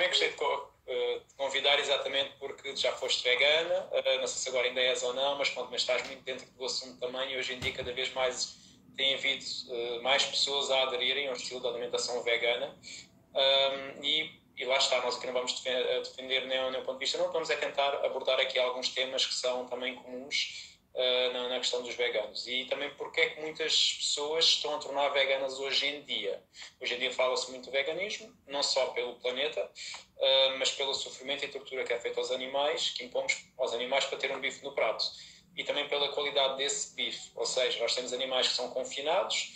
também gostei de convidar exatamente porque já foste vegana, não sei se agora ainda és ou não, mas estás muito dentro do assunto também e hoje em dia cada vez mais tem havido mais pessoas a aderirem ao estilo de alimentação vegana. E lá está, nós aqui não vamos defender nenhum ponto de vista, não vamos tentar abordar aqui alguns temas que são também comuns na questão dos veganos. E também porque é que muitas pessoas estão a tornar veganas hoje em dia. Hoje em dia fala-se muito de veganismo, não só pelo planeta, mas pelo sofrimento e tortura que é feito aos animais, que impomos aos animais para ter um bife no prato. E também pela qualidade desse bife. Ou seja, nós temos animais que são confinados,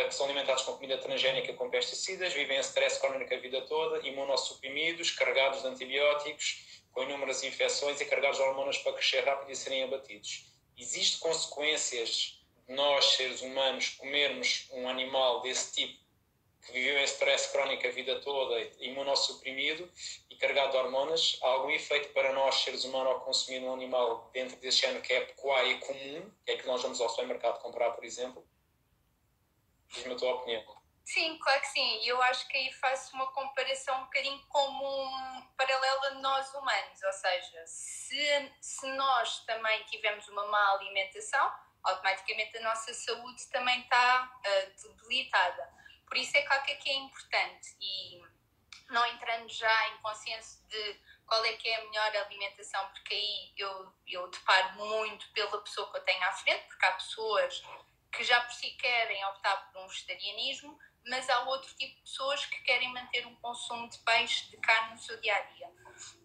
que são alimentados com comida transgénica com pesticidas, vivem em stress crónico a vida toda, imunossuprimidos, carregados de antibióticos, com inúmeras infecções e carregados de hormonas para crescer rápido e serem abatidos. Existem consequências de nós, seres humanos, comermos um animal desse tipo, que viveu em stress crónico a vida toda, imunossuprimido e carregado de hormonas? Há algum efeito para nós, seres humanos, ao consumir um animal dentro desse género que é pecuária comum, que é que nós vamos ao supermercado comprar, por exemplo? Diz-me a tua opinião. Sim, claro que sim. E eu acho que aí faço uma comparação um bocadinho como um paralelo a nós humanos. Ou seja, se nós também tivermos uma má alimentação, automaticamente a nossa saúde também está debilitada. Por isso é claro que aqui é importante. E não entrando já em consenso de qual é que é a melhor alimentação, porque aí eu deparo muito pela pessoa que eu tenho à frente, porque há pessoas que já por si querem optar por um vegetarianismo, mas há outro tipo de pessoas que querem manter um consumo de peixe, de carne no seu dia-a-dia.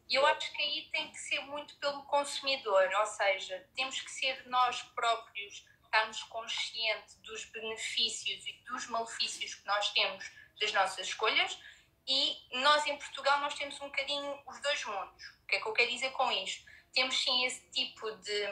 E eu acho que aí tem que ser muito pelo consumidor, ou seja, temos que ser nós próprios, estarmos conscientes dos benefícios e dos malefícios que nós temos das nossas escolhas. E nós em Portugal nós temos um bocadinho os dois mundos. O que é que eu quero dizer com isto? Temos sim esse tipo de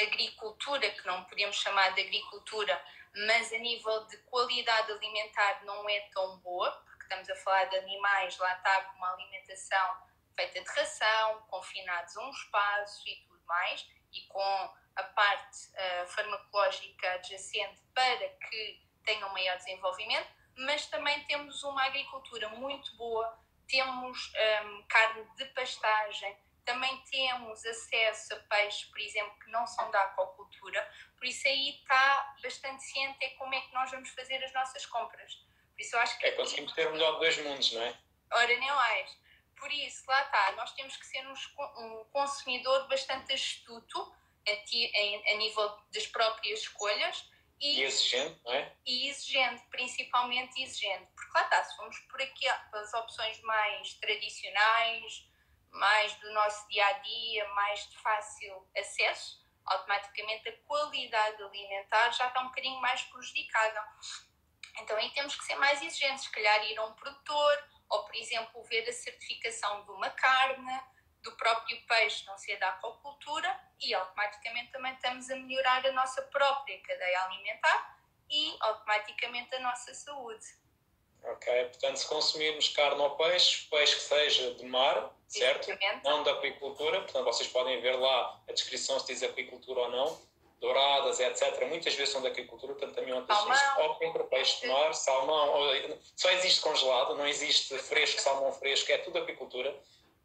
agricultura, que não podemos chamar de agricultura, mas a nível de qualidade alimentar não é tão boa, porque estamos a falar de animais, lá está, com uma alimentação feita de ração, confinados a um espaço e tudo mais, e com a parte farmacológica adjacente para que tenham um maior desenvolvimento, mas também temos uma agricultura muito boa, temos carne de pastagem, também temos acesso a peixes, por exemplo, que não são da aquacultura, por isso aí está bastante ciente é como é que nós vamos fazer as nossas compras. Por isso eu acho que conseguimos ter o melhor de dois mundos, não é? Ora, nem mais. Por isso, lá está, nós temos que ser um consumidor bastante astuto a nível das próprias escolhas. E exigente, não é? E exigente, principalmente exigente. Porque lá está, se formos por aqui as opções mais tradicionais, mais do nosso dia-a-dia, mais de fácil acesso, automaticamente a qualidade alimentar já está um bocadinho mais prejudicada. Então aí temos que ser mais exigentes, se calhar ir a um produtor, ou por exemplo ver a certificação de uma carne, do próprio peixe não ser da aquacultura, e automaticamente também estamos a melhorar a nossa própria cadeia alimentar e automaticamente a nossa saúde. Ok, portanto, se consumirmos carne ou peixe que seja de mar, certo? Exatamente. Não da aquicultura, portanto, vocês podem ver lá a descrição se diz aquicultura ou não, douradas, etc. Muitas vezes são da aquicultura, portanto, também optem por peixe de mar, salmão, só existe congelado, não existe fresco, salmão fresco, é tudo aquicultura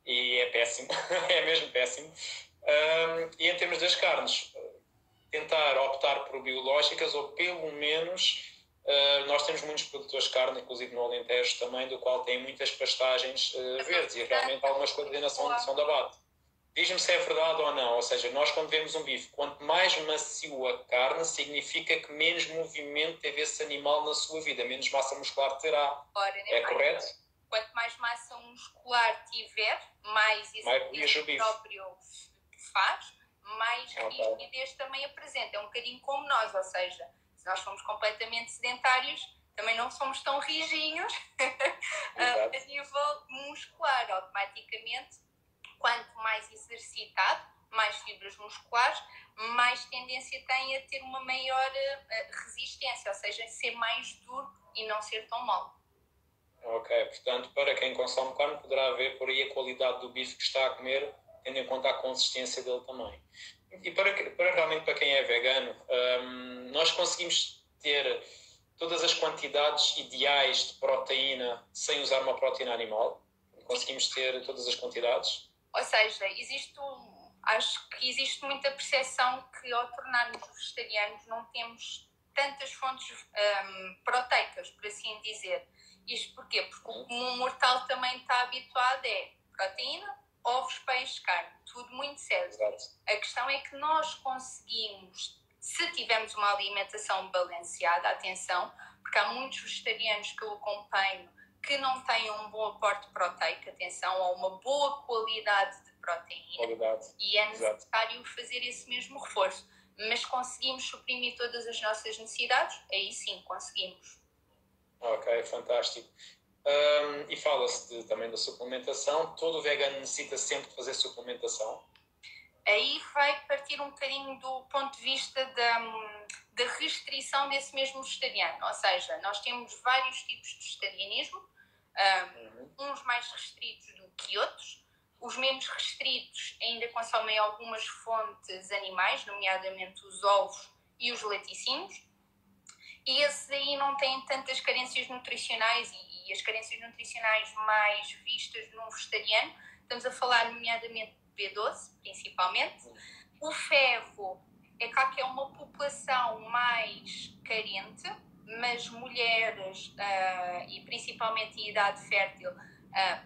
e é péssimo, é mesmo péssimo. E em termos das carnes, tentar optar por biológicas ou pelo menos... nós temos muitos produtores de carne, inclusive no Alentejo também, do qual tem muitas pastagens verdes e realmente algumas coisas ainda são de abate. Diz-me se é verdade ou não, ou seja, nós quando vemos um bife, quanto mais macio a carne, significa que menos movimento teve esse animal na sua vida, menos massa muscular terá. É correto? Quanto mais massa muscular tiver, mais esse próprio faz, mais rigidez também apresenta. É um bocadinho como nós, ou seja, se nós somos completamente sedentários, também não somos tão rijinhos a nível muscular. Automaticamente, quanto mais exercitado, mais fibras musculares, mais tendência tem a ter uma maior resistência, ou seja, ser mais duro e não ser tão mole. Ok, portanto, para quem consome carne, poderá ver por aí a qualidade do bife que está a comer, tendo em conta a consistência dele também. E realmente para quem é vegano, nós conseguimos ter todas as quantidades ideais de proteína sem usar uma proteína animal? Conseguimos ter todas as quantidades? Ou seja, acho que existe muita percepção que ao tornarmos vegetarianos não temos tantas fontes proteicas, por assim dizer. Isto porquê? Porque o comum mortal também está habituado a proteína, ovos, peixe, carne, tudo muito certo. Exato. A questão é que nós conseguimos, se tivermos uma alimentação balanceada, atenção, porque há muitos vegetarianos que eu acompanho que não têm um bom aporte proteico, atenção, ou uma boa qualidade de proteína, e é necessário fazer esse mesmo reforço. Mas conseguimos suprimir todas as nossas necessidades? Aí sim, conseguimos. Ok, fantástico. E fala-se também da suplementação. Todo vegano necessita sempre de fazer suplementação? Aí vai partir um bocadinho do ponto de vista da restrição desse mesmo vegetariano. Ou seja, nós temos vários tipos de vegetarianismo, uns mais restritos do que outros. Os menos restritos ainda consomem algumas fontes animais, nomeadamente os ovos e os laticínios. E esses aí não têm tantas carências nutricionais, e as carências nutricionais mais vistas num vegetariano, estamos a falar nomeadamente de B12, principalmente. O ferro, é claro que é uma população mais carente, mas mulheres e principalmente em idade fértil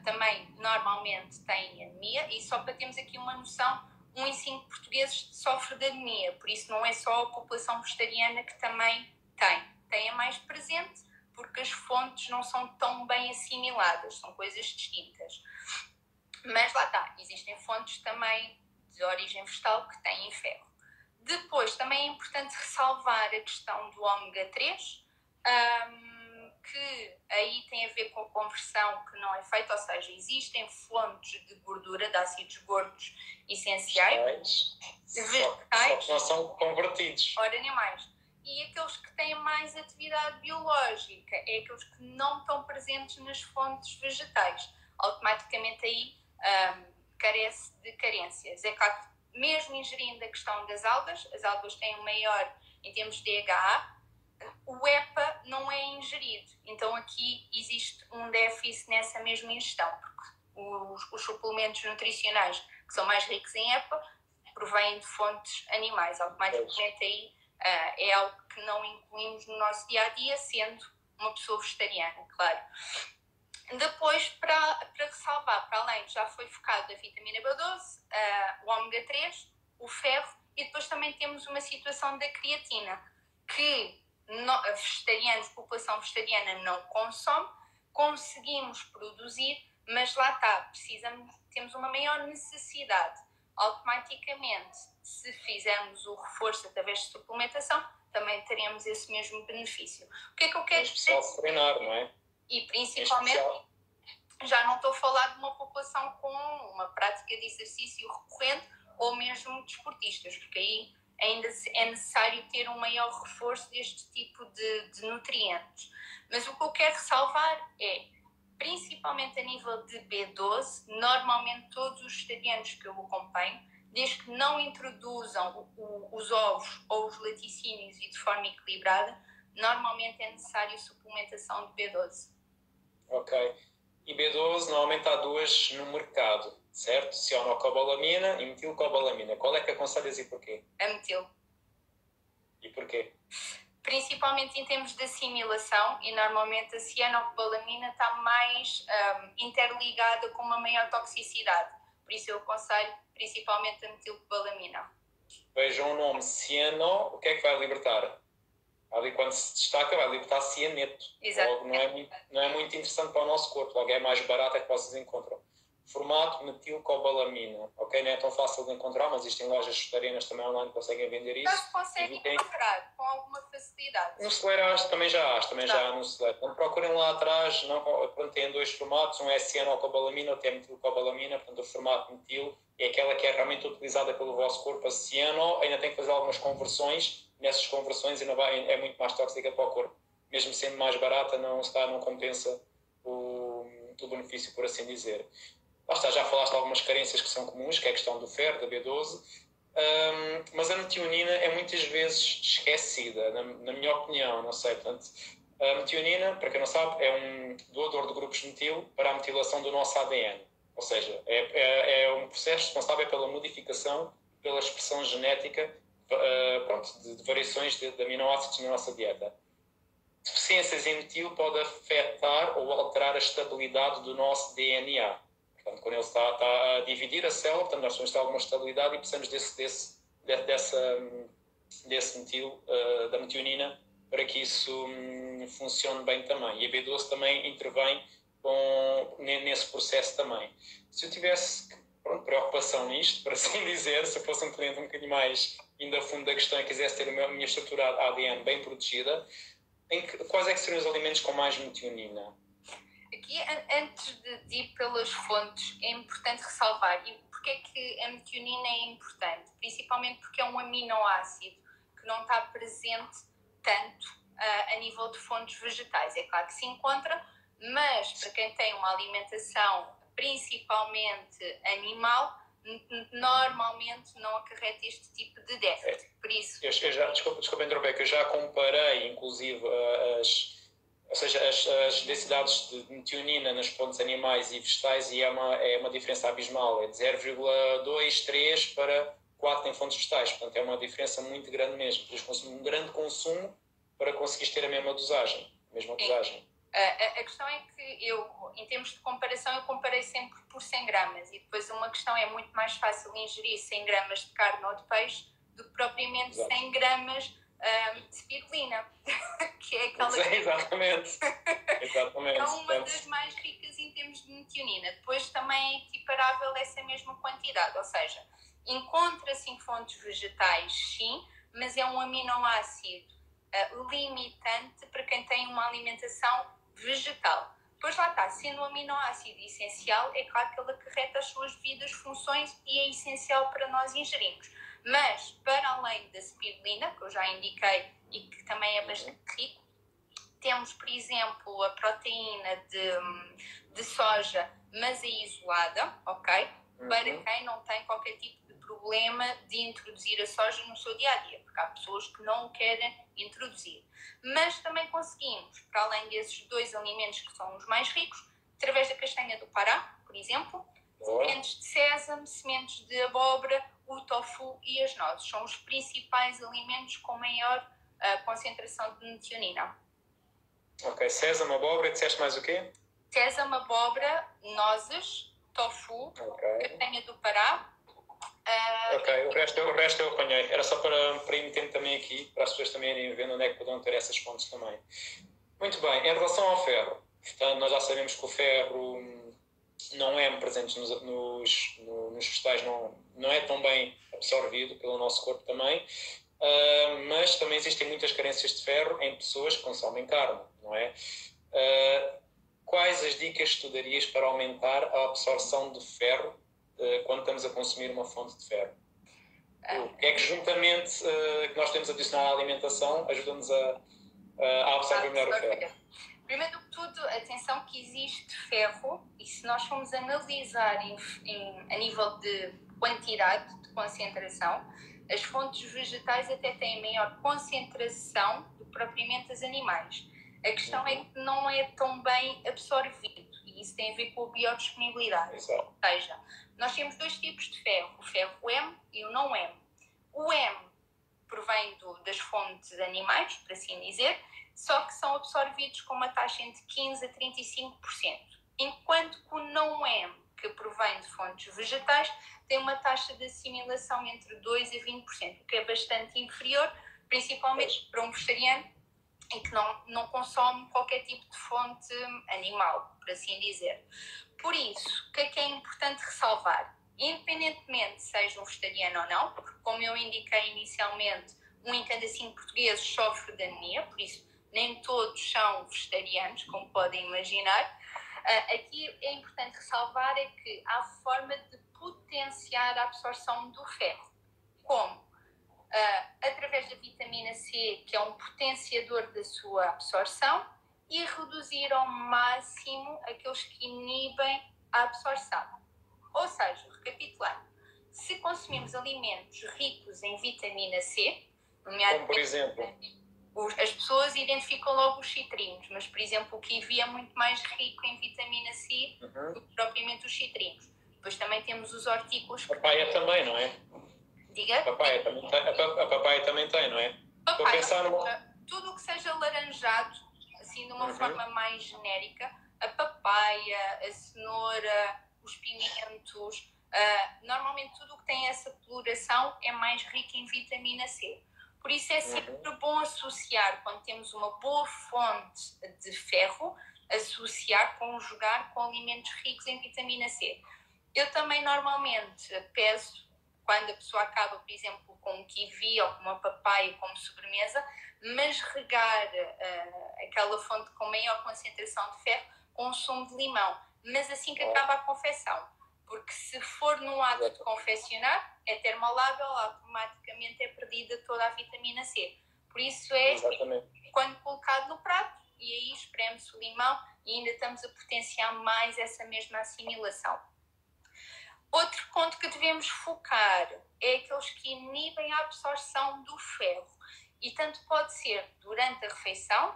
também normalmente têm anemia, e só para termos aqui uma noção, 1 em 5 portugueses sofre de anemia, por isso não é só a população vegetariana que também tem a mais presente, porque as fontes não são tão bem assimiladas, são coisas distintas. Mas lá está, existem fontes também de origem vegetal que têm ferro. Depois, também é importante ressalvar a questão do ômega 3, que aí tem a ver com a conversão que não é feita, ou seja, existem fontes de gordura, de ácidos gordos essenciais, vegetais, só que não são convertidos. Ora, nem mais. E aqueles que têm mais atividade biológica, é aqueles que não estão presentes nas fontes vegetais. Automaticamente aí carece de carências. É claro que mesmo ingerindo a questão das algas, as algas têm um maior, em termos de DHA, o EPA não é ingerido. Então aqui existe um déficit nessa mesma ingestão, porque os suplementos nutricionais que são mais ricos em EPA provêm de fontes animais. Automaticamente aí é algo que não incluímos no nosso dia-a-dia, sendo uma pessoa vegetariana, claro. Depois, para ressalvar, para além, já foi focado a vitamina B12, o ômega 3, o ferro, e depois também temos uma situação da creatina, que vegetarianos, população vegetariana não consome, conseguimos produzir, mas lá está, temos uma maior necessidade. Automaticamente, se fizermos o reforço através de suplementação, também teremos esse mesmo benefício. O que é que eu quero dizer? Só treinar, não é? E principalmente, já não estou a falar de uma população com uma prática de exercício recorrente ou mesmo desportistas, porque aí ainda é necessário ter um maior reforço deste tipo de nutrientes. Mas o que eu quero ressalvar é, principalmente a nível de B12, normalmente todos os vegetarianos que eu acompanho, desde que não introduzam os ovos ou os laticínios e de forma equilibrada, normalmente é necessário suplementação de B12. Ok. E B12 normalmente há duas no mercado, certo? Cianocobalamina e metilcobalamina. Qual é que aconselhas e porquê? A metil. E porquê? Principalmente em termos de assimilação, e normalmente a cianocobalamina está mais interligada com uma maior toxicidade. Por isso eu aconselho principalmente a metilcobalamina. Vejam o nome ciano, o que é que vai libertar? Ali quando se destaca vai libertar cianeto. Logo não é muito interessante para o nosso corpo, logo é mais barato que vocês encontram. Formato metilcobalamina, ok? Não é tão fácil de encontrar, mas existem lojas vegetarianas também online que conseguem vender isso. Já se consegue encontrar com alguma facilidade. No Celeiro também já há no Celeiro. Então procurem lá atrás, tem dois formatos, um é cianocobalamina, outro é metilcobalamina, portanto o formato metil é aquela que é realmente utilizada pelo vosso corpo. A ciano ainda tem que fazer algumas conversões, nessas conversões ainda é muito mais tóxica para o corpo. Mesmo sendo mais barata, não compensa o benefício, por assim dizer. Lá está, já falaste de algumas carências que são comuns, que é a questão do ferro, da B12, mas a metionina é muitas vezes esquecida, na minha opinião, não sei, portanto, A metionina, para quem não sabe, é um doador de grupos metil para a metilação do nosso ADN. Ou seja, é um processo responsável pela modificação, pela expressão genética de variações de aminoácidos na nossa dieta. Deficiências em metil pode afetar ou alterar a estabilidade do nosso DNA. Portanto, quando ele está a dividir a célula, portanto, nós temos alguma estabilidade e precisamos desse metil, da metionina, para que isso funcione bem também. E a B12 também intervém nesse processo também. Se eu tivesse preocupação nisto, para assim dizer, se eu fosse um cliente um bocadinho mais ainda a fundo da questão e quisesse ter a minha estrutura ADN bem protegida, quais é que seriam os alimentos com mais metionina? Aqui, antes de ir pelas fontes, é importante ressalvar, e porque é que a metionina é importante? Principalmente porque é um aminoácido que não está presente tanto a nível de fontes vegetais. É claro que se encontra, mas para quem tem uma alimentação principalmente animal, normalmente não acarreta este tipo de déficit. Por isso... Desculpa interromper, que eu já comparei, inclusive, as densidades de metionina nas fontes animais e vegetais, e é uma diferença abismal. É de 0,23 para 4 em fontes vegetais. Portanto, é uma diferença muito grande mesmo. Tens consumir um grande consumo para conseguires ter a mesma dosagem. A questão é que em termos de comparação, eu comparei sempre por 100 gramas. E depois uma questão é muito mais fácil ingerir 100 gramas de carne ou de peixe do que propriamente 100 gramas de spirulina, que é aquela... Exatamente. É uma das mais ricas em termos de metionina. Depois também é equiparável essa mesma quantidade, ou seja, encontra-se em fontes vegetais, sim, mas é um aminoácido limitante para quem tem uma alimentação vegetal. Depois lá está, sendo um aminoácido essencial, é claro que ele acarreta as suas devidas funções e é essencial para nós ingerirmos. Mas, para além da spirulina, que eu já indiquei e que também é bastante rico, temos, por exemplo, a proteína de soja, mas é isolada, ok? Para quem não tem qualquer tipo de problema de introduzir a soja no seu dia-a-dia, porque há pessoas que não o querem introduzir. Mas também conseguimos, para além desses 2 alimentos que são os mais ricos, através da castanha do Pará, por exemplo, sementes de sésamo, sementes de abóbora, o tofu e as nozes. São os principais alimentos com maior concentração de metionina. Ok, sésamo, abóbora, disseste mais o quê? Sésamo, abóbora, nozes, tofu, castanha do Pará. Ok, o resto eu apanhei. Era só para ir metendo também aqui, para as pessoas também irem vendo onde é que poderão ter essas fontes também. Muito bem, em relação ao ferro, portanto, nós já sabemos que o ferro não é presente nos vegetais, não é tão bem absorvido pelo nosso corpo também, mas também existem muitas carências de ferro em pessoas que consomem carne, não é? Quais as dicas que tu darias para aumentar a absorção de ferro quando estamos a consumir uma fonte de ferro? O que é que juntamente que nós temos adicionado à alimentação ajuda-nos a absorver melhor o ferro? Primeiro que tudo, atenção que existe ferro, e se nós formos analisar a nível de quantidade, de concentração, as fontes vegetais até têm maior concentração do que propriamente as animais. A questão é que não é tão bem absorvido, e isso tem a ver com a biodisponibilidade. Exato. Ou seja, nós temos 2 tipos de ferro, o ferro M e o não M. O M provém das fontes animais, por assim dizer, só que são absorvidos com uma taxa entre 15% a 35%. Enquanto que o não M, que provém de fontes vegetais, tem uma taxa de assimilação entre 2% a 20%, o que é bastante inferior, principalmente para um vegetariano e que não consome qualquer tipo de fonte animal, por assim dizer. Por isso, o que é importante ressalvar? Independentemente se seja um vegetariano ou não, porque como eu indiquei inicialmente, 1 em cada 5 portugueses sofre de anemia, por isso nem todos são vegetarianos, como podem imaginar. Aqui é importante ressalvar é que há forma de potenciar a absorção do ferro. Como? Através da vitamina C, que é um potenciador da sua absorção, e reduzir ao máximo aqueles que inibem a absorção. Ou seja, recapitulando, se consumimos alimentos ricos em vitamina C, como por exemplo? As pessoas identificam logo os citrinos, mas, por exemplo, o kiwi é muito mais rico em vitamina C do que propriamente os citrinos. Depois também temos os hortícolas. A papaya também, não é? Diga? A papaya também tem, não é? Estou a pensar tudo o que seja laranjado, assim de uma forma mais genérica, a papaya, a cenoura, os pimentos, normalmente tudo o que tem essa coloração é mais rico em vitamina C. Por isso é sempre bom associar, quando temos uma boa fonte de ferro, associar, conjugar com alimentos ricos em vitamina C. Eu também normalmente peço, quando a pessoa acaba, por exemplo, com um kiwi ou com uma papaya como sobremesa, mas regar aquela fonte com maior concentração de ferro com um sumo de limão, mas assim que acaba a confecção. Porque se for no ato de confeccionar, é termolável, automaticamente é perdida toda a vitamina C. Por isso quando colocado no prato, e aí espreme-se o limão e ainda estamos a potenciar mais essa mesma assimilação. Outro ponto que devemos focar é aqueles que inibem a absorção do ferro. E tanto pode ser durante a refeição,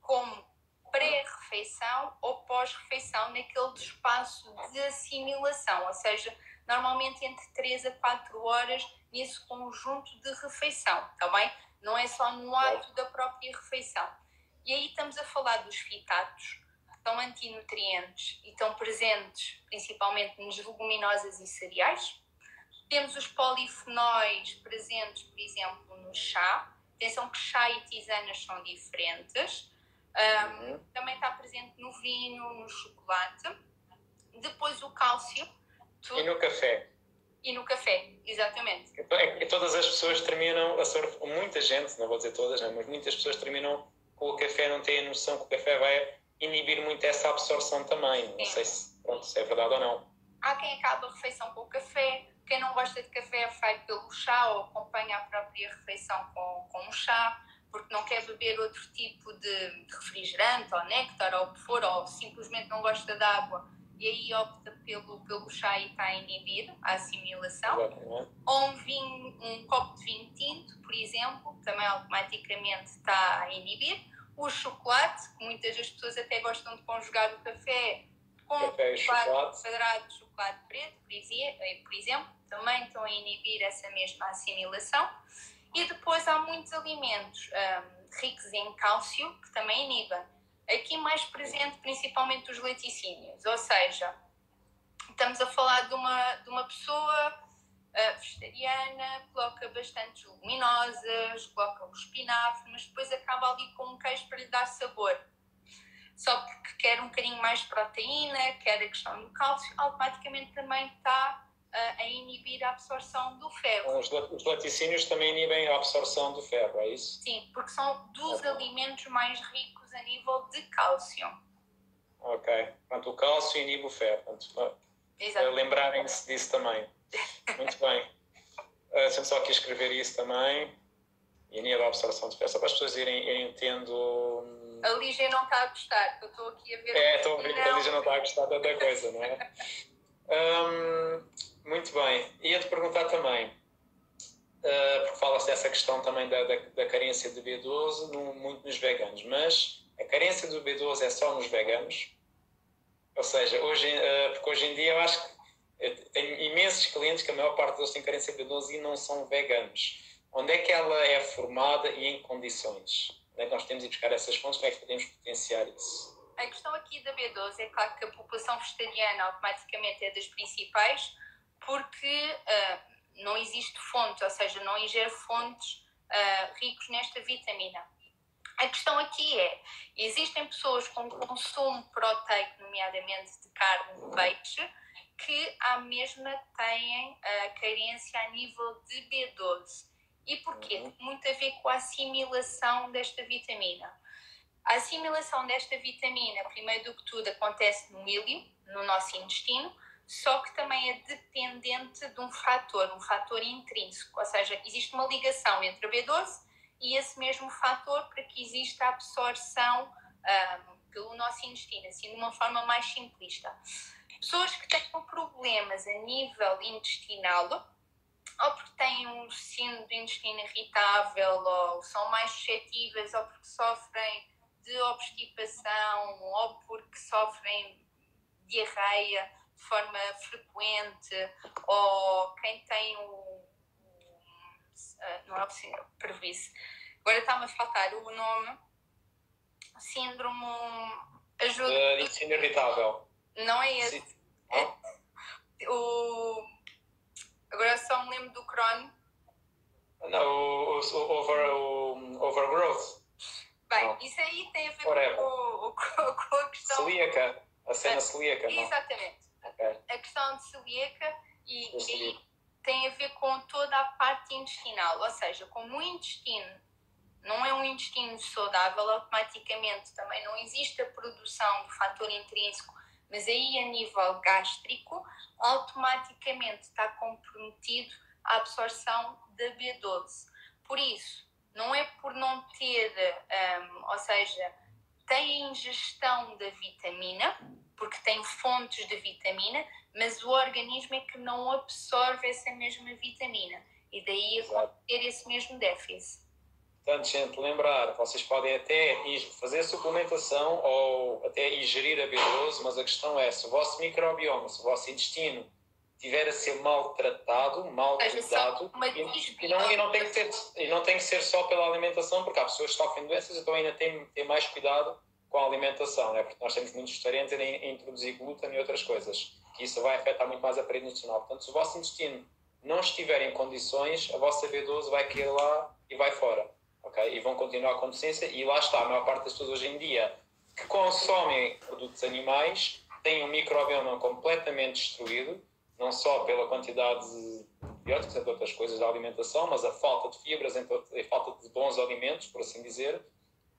como pré-refeição ou pós-refeição, naquele espaço de assimilação, ou seja, normalmente entre 3 a 4 horas nesse conjunto de refeição, está bem? Não é só no ato da própria refeição. E aí estamos a falar dos fitatos, que são antinutrientes e estão presentes principalmente nas leguminosas e cereais. Temos os polifenóis presentes, por exemplo, no chá. Atenção que chá e tisanas são diferentes. Também está presente no vinho, no chocolate. Depois o cálcio. E no café. E no café, exatamente. E todas as pessoas terminam, muita gente, não vou dizer todas, mas muitas pessoas terminam com o café, não têm a noção que o café vai inibir muito essa absorção também. Não sei se é verdade ou não. Há quem acaba a refeição com o café, quem não gosta de café vai pelo chá ou acompanha a própria refeição com um chá, porque não quer beber outro tipo de refrigerante ou néctar ou o que for, ou simplesmente não gosta de água e aí opta pelo chá e está a inibir a assimilação. Ou um copo de vinho tinto, por exemplo, também automaticamente está a inibir. O chocolate, que muitas das pessoas até gostam de conjugar o café com chocolate quadrado, chocolate preto, por exemplo, também estão a inibir essa mesma assimilação. E depois há muitos alimentos ricos em cálcio que também inibem. Aqui mais presente principalmente os laticínios, ou seja, estamos a falar de uma pessoa vegetariana, coloca bastante leguminosas, coloca o espinafre, mas depois acaba ali com um queijo para lhe dar sabor. Só porque quer um bocadinho mais de proteína, quer a questão do cálcio, automaticamente também está a inibir a absorção do ferro. Os laticínios também inibem a absorção do ferro, é isso? Sim, porque são dos alimentos mais ricos a nível de cálcio. Ok. Portanto, o cálcio inibe o ferro. Lembrarem-se disso também. Muito bem. Deixa-me só aqui escrever isso também. Inibe a absorção do ferro. Só para as pessoas irem tendo... A Lígia não está a gostar, eu estou aqui a ver... Estou a ver que a Lígia não está a gostar de tanta coisa, não é? Muito bem. Ia-te perguntar também, porque fala-se dessa questão também da carência de B12 muito nos veganos, mas a carência do B12 é só nos veganos? Ou seja, porque hoje em dia eu acho que eu tenho imensos clientes que a maior parte deles tem carência de B12 e não são veganos. Onde é que ela é formada e em condições? Onde é que nós temos de buscar essas fontes? Como é que podemos potenciar isso? A questão aqui da B12 é claro que a população vegetariana automaticamente é das principais, porque não existe fonte, ou seja, não ingere fontes ricos nesta vitamina. A questão aqui existem pessoas com consumo proteico, nomeadamente de carne de peixe, que à mesma têm carência a nível de B12. E porquê? Tem muito a ver com a assimilação desta vitamina. A assimilação desta vitamina, primeiro do que tudo, acontece no íleo, no nosso intestino, só que também é dependente de um fator intrínseco, ou seja, existe uma ligação entre a B12 e esse mesmo fator para que exista a absorção pelo nosso intestino, assim de uma forma mais simplista. Pessoas que têm problemas a nível intestinal ou porque têm um síndrome do intestino irritável, ou são mais suscetíveis, ou porque sofrem de obstipação, ou porque sofrem diarreia de forma frequente, ou quem tem não é o previsto. Agora está-me a faltar o nome, síndrome, ajuda. Intestino irritável. Não é esse. Agora só me lembro do Crohn. Não, o overgrowth. Bem, não. Isso aí tem a ver com a questão... Celíaca, a cena celíaca, não? Exatamente. Okay. A questão de celíaca e tem a ver com toda a parte intestinal, ou seja, como o intestino não é um intestino saudável, automaticamente também não existe a produção do fator intrínseco, mas aí a nível gástrico, automaticamente está comprometido a absorção da B12. Por isso, não é por não ter, ou seja, tem a ingestão da vitamina, porque tem fontes de vitamina, mas o organismo é que não absorve essa mesma vitamina. E daí ter esse mesmo déficit. Portanto, gente, lembrar, vocês podem até fazer suplementação ou até ingerir a B12, mas a questão é, se o vosso microbioma, se o vosso intestino estiver a ser maltratado, mal cuidado, e não tem que ser só pela alimentação, porque há pessoas que sofrem doenças, então ainda tem mais cuidado com a alimentação, né? Porque nós temos muitos vegetarianos a introduzir glúten e outras coisas, que isso vai afetar muito mais a parede intestinal. Portanto, se o vosso intestino não estiver em condições, a vossa B12 vai cair lá e vai fora. Okay? E vão continuar com deficiência, e lá está, a maior parte das pessoas hoje em dia que consomem produtos animais têm um microbioma completamente destruído, não só pela quantidade de antibióticos, entre outras coisas da alimentação, mas a falta de fibras, a falta de bons alimentos, por assim dizer,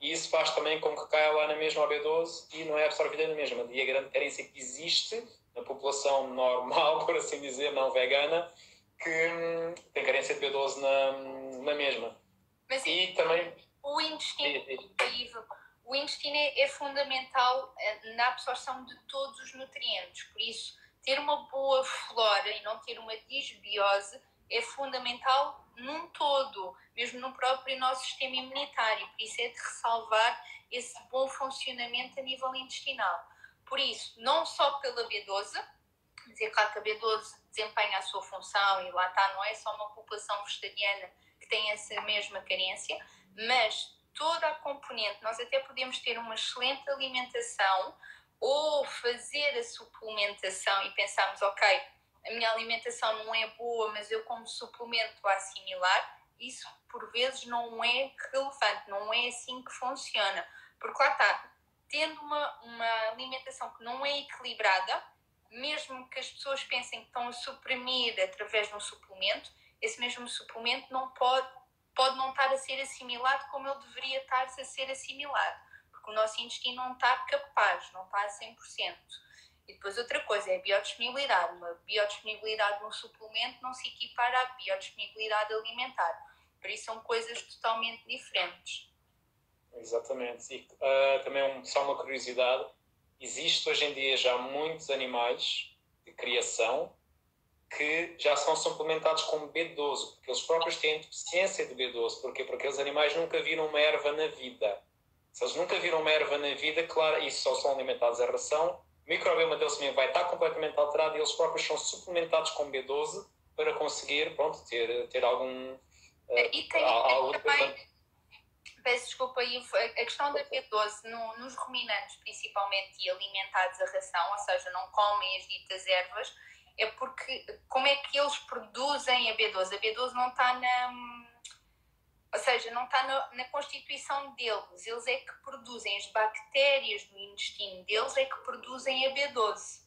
e isso faz também com que caia lá na mesma a B12 e não é absorvida na mesma. E a grande carência que existe na população normal, por assim dizer, não vegana, que tem carência de B12 na mesma. Mas e também o intestino é fundamental na absorção de todos os nutrientes, por isso ter uma boa flora e não ter uma disbiose é fundamental num todo, mesmo no próprio nosso sistema imunitário, por isso é de ressalvar esse bom funcionamento a nível intestinal. Por isso, não só pela B12, dizer claro que a B12 desempenha a sua função e lá está, não é só uma população vegetariana que tem essa mesma carência, mas toda a componente, nós até podemos ter uma excelente alimentação ou fazer a suplementação e pensarmos, ok, a minha alimentação não é boa, mas eu como suplemento a assimilar, isso por vezes não é relevante, não é assim que funciona, porque lá está, tendo uma alimentação que não é equilibrada, mesmo que as pessoas pensem que estão a suprimir através de um suplemento, esse mesmo suplemento não pode não estar a ser assimilado como ele deveria estar a ser assimilado, porque o nosso intestino não está capaz, não está a 100%. E depois outra coisa é a biodisponibilidade. Uma biodisponibilidade de um suplemento não se equipara à biodisponibilidade alimentar. Por isso são coisas totalmente diferentes. Exatamente. E também só uma curiosidade, existe hoje em dia já muitos animais de criação que já são suplementados com B12, porque eles próprios têm deficiência de B12. Porquê? Porque aqueles animais nunca viram uma erva na vida. Se eles nunca viram uma erva na vida, claro, e só são alimentados a ração, o microbioma deles também vai estar completamente alterado e eles próprios são suplementados com B12 para conseguir, pronto, ter algum... e tem também... Peço desculpa, a questão da B12 nos ruminantes, principalmente, e alimentados a ração, ou seja, não comem as ditas ervas, é porque como é que eles produzem a B12? A B12 não está ou seja, não está na constituição deles. Eles é que produzem, as bactérias do intestino deles é que produzem a B12.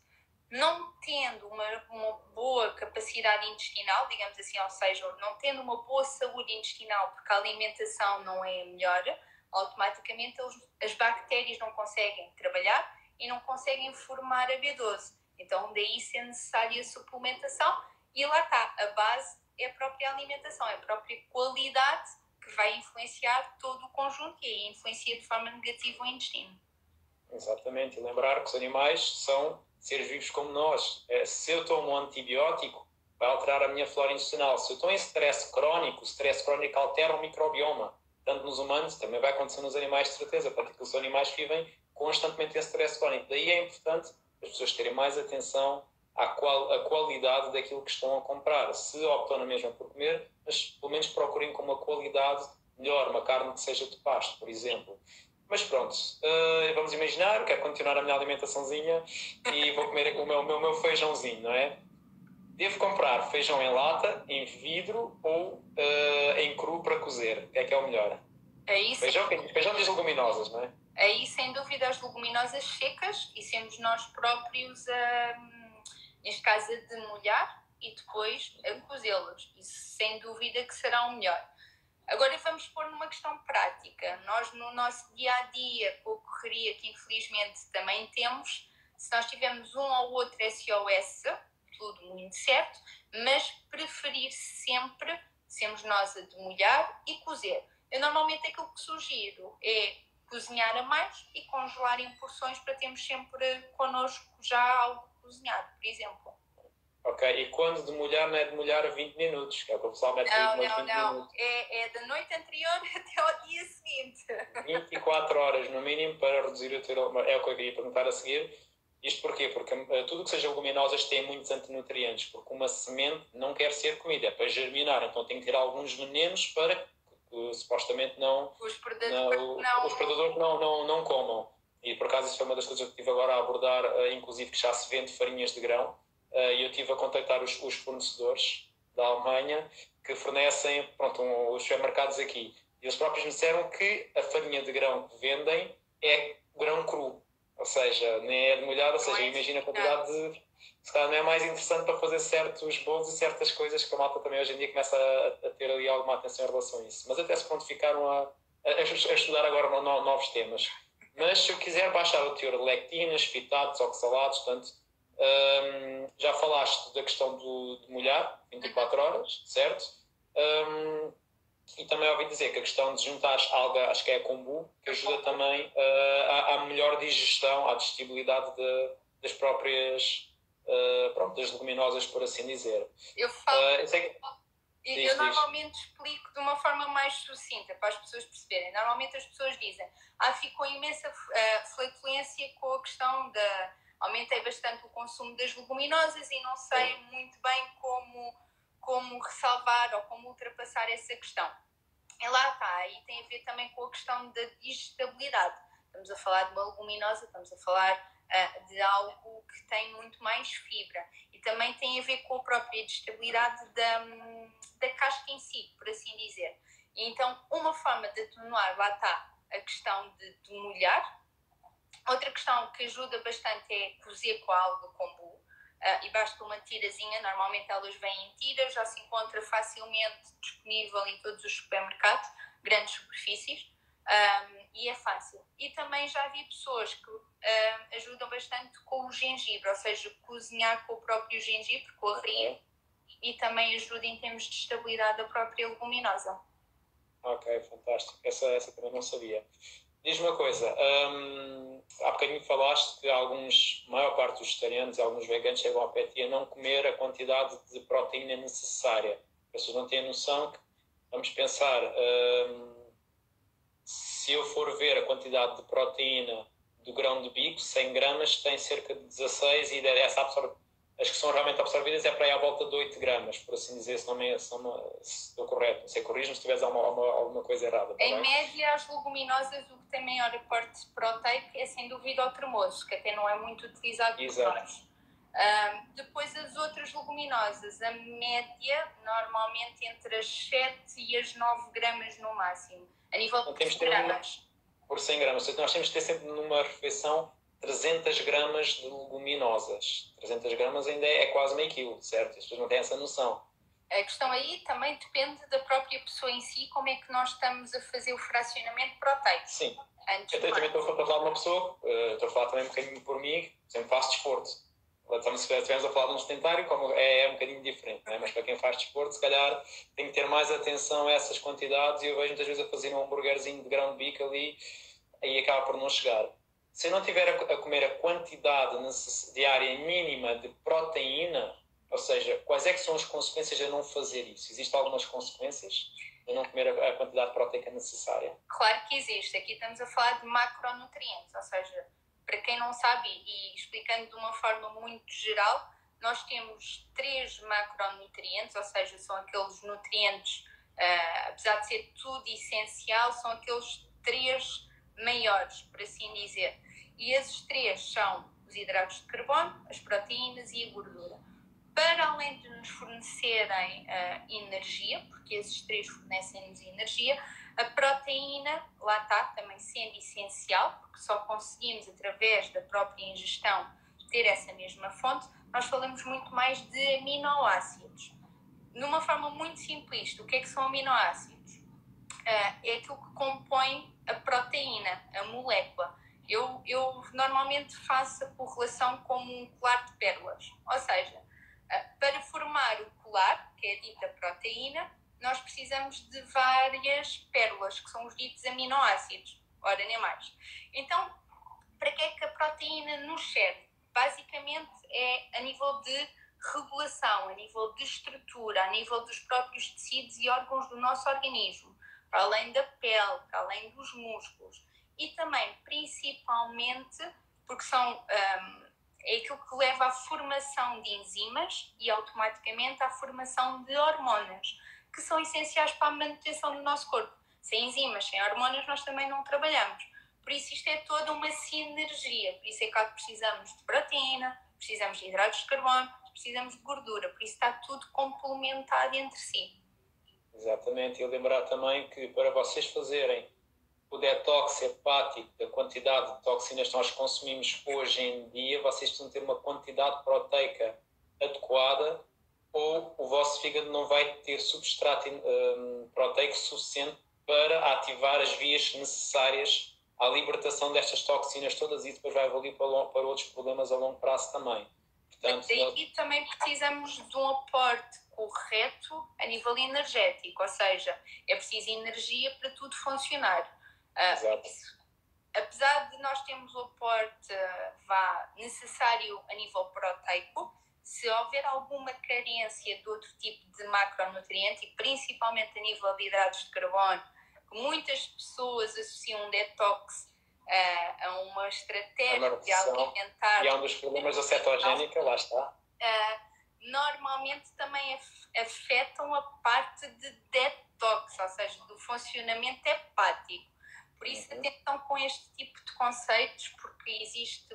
Não tendo uma boa capacidade intestinal, digamos assim, ou seja, não tendo uma boa saúde intestinal, porque a alimentação não é a melhor, automaticamente as bactérias não conseguem trabalhar e não conseguem formar a B12. Então, daí ser necessária a suplementação e lá está, a base é a própria alimentação, é a própria qualidade que vai influenciar todo o conjunto e aí influencia de forma negativa o intestino. Exatamente, e lembrar que os animais são seres vivos como nós. Se eu tomo um antibiótico, vai alterar a minha flora intestinal. Se eu estou em stress crónico, o stress crónico altera o microbioma. Tanto nos humanos, também vai acontecer nos animais, de certeza, porque são animais que vivem constantemente em stress crónico. Daí é importante as pessoas terem mais atenção à qualidade daquilo que estão a comprar. Se optam na mesma por comer, mas pelo menos procurem com uma qualidade melhor, uma carne que seja de pasto, por exemplo. Mas pronto, vamos imaginar, quero continuar a minha alimentaçãozinha e vou comer o meu feijãozinho, não é? Devo comprar feijão em lata, em vidro ou em cru para cozer? O que é o melhor? Feijão das leguminosas, não é? Aí, sem dúvida, as leguminosas secas e sermos nós próprios neste caso, a demolhar e depois a cozê-las. Isso, sem dúvida, que será o melhor. Agora vamos pôr numa questão prática. Nós, no nosso dia-a-dia, com a correria que infelizmente também temos, se nós tivermos um ou outro SOS, tudo muito certo, mas preferir sempre sermos nós a demolhar e cozer. Eu normalmente aquilo que sugiro é cozinhar a mais e congelar em porções para termos sempre connosco já algo cozinhado, por exemplo. Ok, e quando demolhar, não é demolhar 20 minutos, que é o que o pessoal mete não, 20 minutos. É da noite anterior até ao dia seguinte. 24 horas no mínimo para reduzir o teu... É o que eu queria perguntar a seguir. Isto porquê? Porque tudo que seja leguminosas tem muitos antinutrientes, porque uma semente não quer ser comida, é para germinar, então tem que ter alguns venenos para que supostamente os predadores não comam. E por acaso isso foi uma das coisas que estive agora a abordar, inclusive que já se vende farinhas de grão, e eu estive a contactar os fornecedores da Alemanha que fornecem os supermercados aqui. E eles próprios me disseram que a farinha de grão que vendem é grão cru. Ou seja, nem é demolhado, ou seja, imagina a quantidade de... Se calhar não é mais interessante para fazer certos bolos e certas coisas que a malta também hoje em dia começa a ter ali alguma atenção em relação a isso. Mas até se prontificaram a estudar agora novos temas. Mas se eu quiser baixar o teor de lectinas, fitatos, oxalatos, portanto, já falaste da questão de molhar 24 horas, certo? E também ouvi dizer que a questão de juntar alga, acho que é a kombu, que ajuda também à melhor digestão, à digestibilidade das próprias das leguminosas, por assim dizer. Eu normalmente explico de uma forma mais sucinta para as pessoas perceberem. Normalmente as pessoas dizem ficou imensa flatulência com a questão da... Aumentei bastante o consumo das leguminosas e não sei muito bem como ressalvar ou como ultrapassar essa questão. E lá está, e tem a ver também com a questão da digestibilidade. Estamos a falar de uma leguminosa, estamos a falar de algo que tem muito mais fibra. E também tem a ver com a própria digestibilidade da casca em si, por assim dizer. E então, uma forma de atenuar, lá está, a questão de molhar. Outra questão que ajuda bastante é cozer com a alga kombu. E basta uma tirazinha, normalmente elas vêm em tiras, já se encontra facilmente disponível em todos os supermercados, grandes superfícies, e é fácil. E também já vi pessoas que ajudam bastante com o gengibre, ou seja, cozinhar com o próprio gengibre, com a ria, e também ajuda em termos de estabilidade da própria leguminosa. Ok, fantástico. Essa também não sabia. Diz-me uma coisa, há bocadinho falaste que a maior parte dos vegetarianos e alguns veganos chegam ao pé de ti a não comer a quantidade de proteína necessária. As pessoas não têm noção que, vamos pensar, se eu for ver a quantidade de proteína do grão de bico, 100 gramas tem cerca de 16 e as que são realmente absorvidas é para aí à volta de 8 gramas, por assim dizer, se estou correto. Não sei, corrijo-me se tiveres alguma coisa errada. Em média, as leguminosas, o que tem maior aporte proteico é sem dúvida o tremoso, que até não é muito utilizado por nós. Depois as outras leguminosas, a média normalmente entre as 7 e as 9 gramas no máximo, a nível de gramas. Por 100 gramas, nós temos que ter sempre numa refeição 300 gramas de leguminosas. 300 gramas ainda é quase meio quilo, certo? As pessoas não têm essa noção. A questão aí também depende da própria pessoa em si, como é que nós estamos a fazer o fracionamento proteico. Sim. Eu também estou a falar de uma pessoa, estou a falar também um bocadinho por mim, sempre faço desporto. Se estivermos a falar de um sedentário, como é um bocadinho diferente, não é? Mas para quem faz desporto, se calhar tem que ter mais atenção a essas quantidades, e eu vejo muitas vezes a fazer um hambúrguerzinho de grão de bico ali, aí acaba por não chegar. Se eu não tiver a comer a quantidade diária mínima de proteína, Ou seja, quais é que são as consequências de não fazer isso? Existem algumas consequências de não comer a quantidade proteica necessária? Claro que existe. Aqui estamos a falar de macronutrientes, ou seja, para quem não sabe, e explicando de uma forma muito geral, nós temos 3 macronutrientes, ou seja, são aqueles nutrientes, apesar de ser tudo essencial, são aqueles 3 maiores, por assim dizer. E esses 3 são os hidratos de carbono, as proteínas e a gordura. Para além de nos fornecerem energia, porque esses 3 fornecem-nos energia, a proteína, lá está, também sendo essencial, porque só conseguimos, através da própria ingestão, ter essa mesma fonte. Nós falamos muito mais de aminoácidos. Numa forma muito simplista, o que é que são aminoácidos? É aquilo que compõe a proteína, a molécula. Eu normalmente faço a correlação como um colar de pérolas, ou seja, para formar o colar, que é a dita proteína, nós precisamos de várias pérolas, que são os ditos aminoácidos, ora nem mais. Então, para que é que a proteína nos serve? Basicamente é a nível de regulação, a nível de estrutura, a nível dos próprios tecidos e órgãos do nosso organismo, para além da pele, para além dos músculos. E também, principalmente, porque são... é aquilo que leva à formação de enzimas e automaticamente à formação de hormonas, que são essenciais para a manutenção do nosso corpo. Sem enzimas, sem hormonas, nós também não trabalhamos. Por isso isto é toda uma sinergia. Por isso é que precisamos de proteína, precisamos de hidratos de carbono, precisamos de gordura. Por isso está tudo complementado entre si. Exatamente. E lembrar também que para vocês fazerem o detox hepático da quantidade de toxinas que nós consumimos hoje em dia, vocês precisam ter uma quantidade proteica adequada ou o vosso fígado não vai ter substrato proteico suficiente para ativar as vias necessárias à libertação destas toxinas todas e depois vai evoluir para outros problemas a longo prazo também. Portanto, e também precisamos de um aporte correto a nível energético, ou seja, é preciso energia para tudo funcionar. Apesar de nós termos o aporte necessário a nível proteico, se houver alguma carência de outro tipo de macronutriente, e principalmente a nível de hidratos de carbono, que muitas pessoas associam um detox a uma estratégia de alimentar... E é um dos problemas da cetogénica, lá está. Normalmente também afetam a parte de detox, ou seja, do funcionamento hepático. Por isso, atenção com este tipo de conceitos, porque existe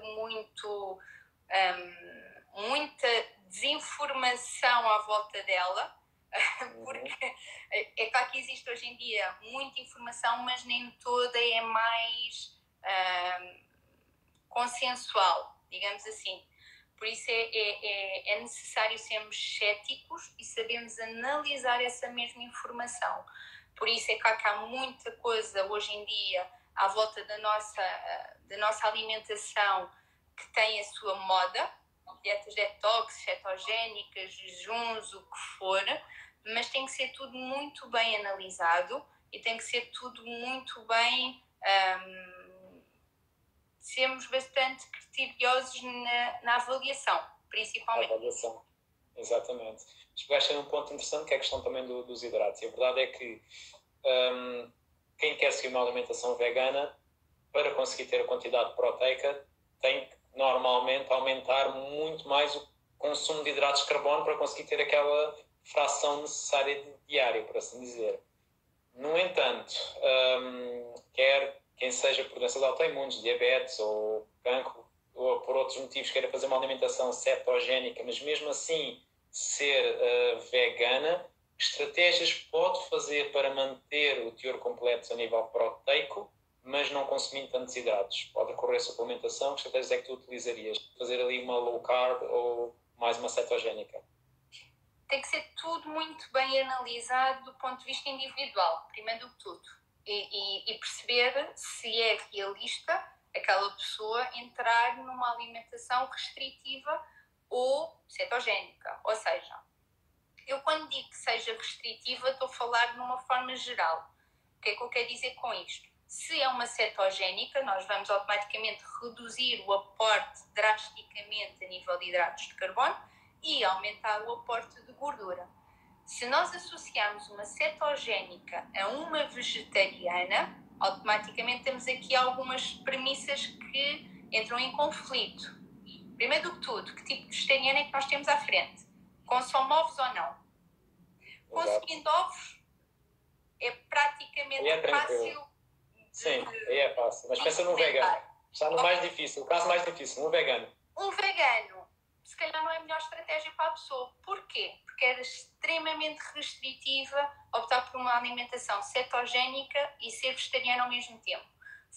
muita desinformação à volta dela, porque é claro que existe hoje em dia muita informação, mas nem toda é mais consensual, digamos assim. Por isso é necessário sermos céticos e sabermos analisar essa mesma informação. Por isso é claro que há muita coisa hoje em dia à volta da nossa alimentação que tem a sua moda, dietas detox, cetogénicas, jejuns, o que for, mas tem que ser tudo muito bem analisado e tem que ser tudo muito bem... sermos bastante criteriosos na avaliação, principalmente. A avaliação, exatamente. Chegaste a um ponto interessante que é a questão também dos hidratos. E a verdade é que quem quer seguir uma alimentação vegana, para conseguir ter a quantidade proteica, tem que normalmente aumentar muito mais o consumo de hidratos de carbono para conseguir ter aquela fração necessária diária, por assim dizer. No entanto, quem seja por doenças autoimunes, diabetes ou cancro, ou por outros motivos queira fazer uma alimentação cetogénica, mas mesmo assim ser vegana, que estratégias pode fazer para manter o teor completo a nível proteico, mas não consumindo tantos hidratos? Pode recorrer a suplementação? Que estratégias é que tu utilizarias? Fazer ali uma low carb ou mais uma cetogénica? Tem que ser tudo muito bem analisado do ponto de vista individual, primeiro de tudo. E perceber se é realista aquela pessoa entrar numa alimentação restritiva ou cetogénica. Ou seja, eu quando digo que seja restritiva estou a falar numa forma geral. O que é que eu quero dizer com isto? Se é uma cetogénica, nós vamos automaticamente reduzir o aporte drasticamente a nível de hidratos de carbono e aumentar o aporte de gordura. Se nós associarmos uma cetogénica a uma vegetariana, automaticamente temos aqui algumas premissas que entram em conflito. Primeiro do que tudo, que tipo de vegetariana é que nós temos à frente? Consome ovos ou não? Consumindo ovos é praticamente fácil. Sim, aí é fácil. Mas pensa num vegano. Está no mais difícil, o caso mais difícil, um vegano. Um vegano, se calhar não é a melhor estratégia para a pessoa. Porquê? Porque era extremamente restritiva optar por uma alimentação cetogénica e ser vegetariano ao mesmo tempo.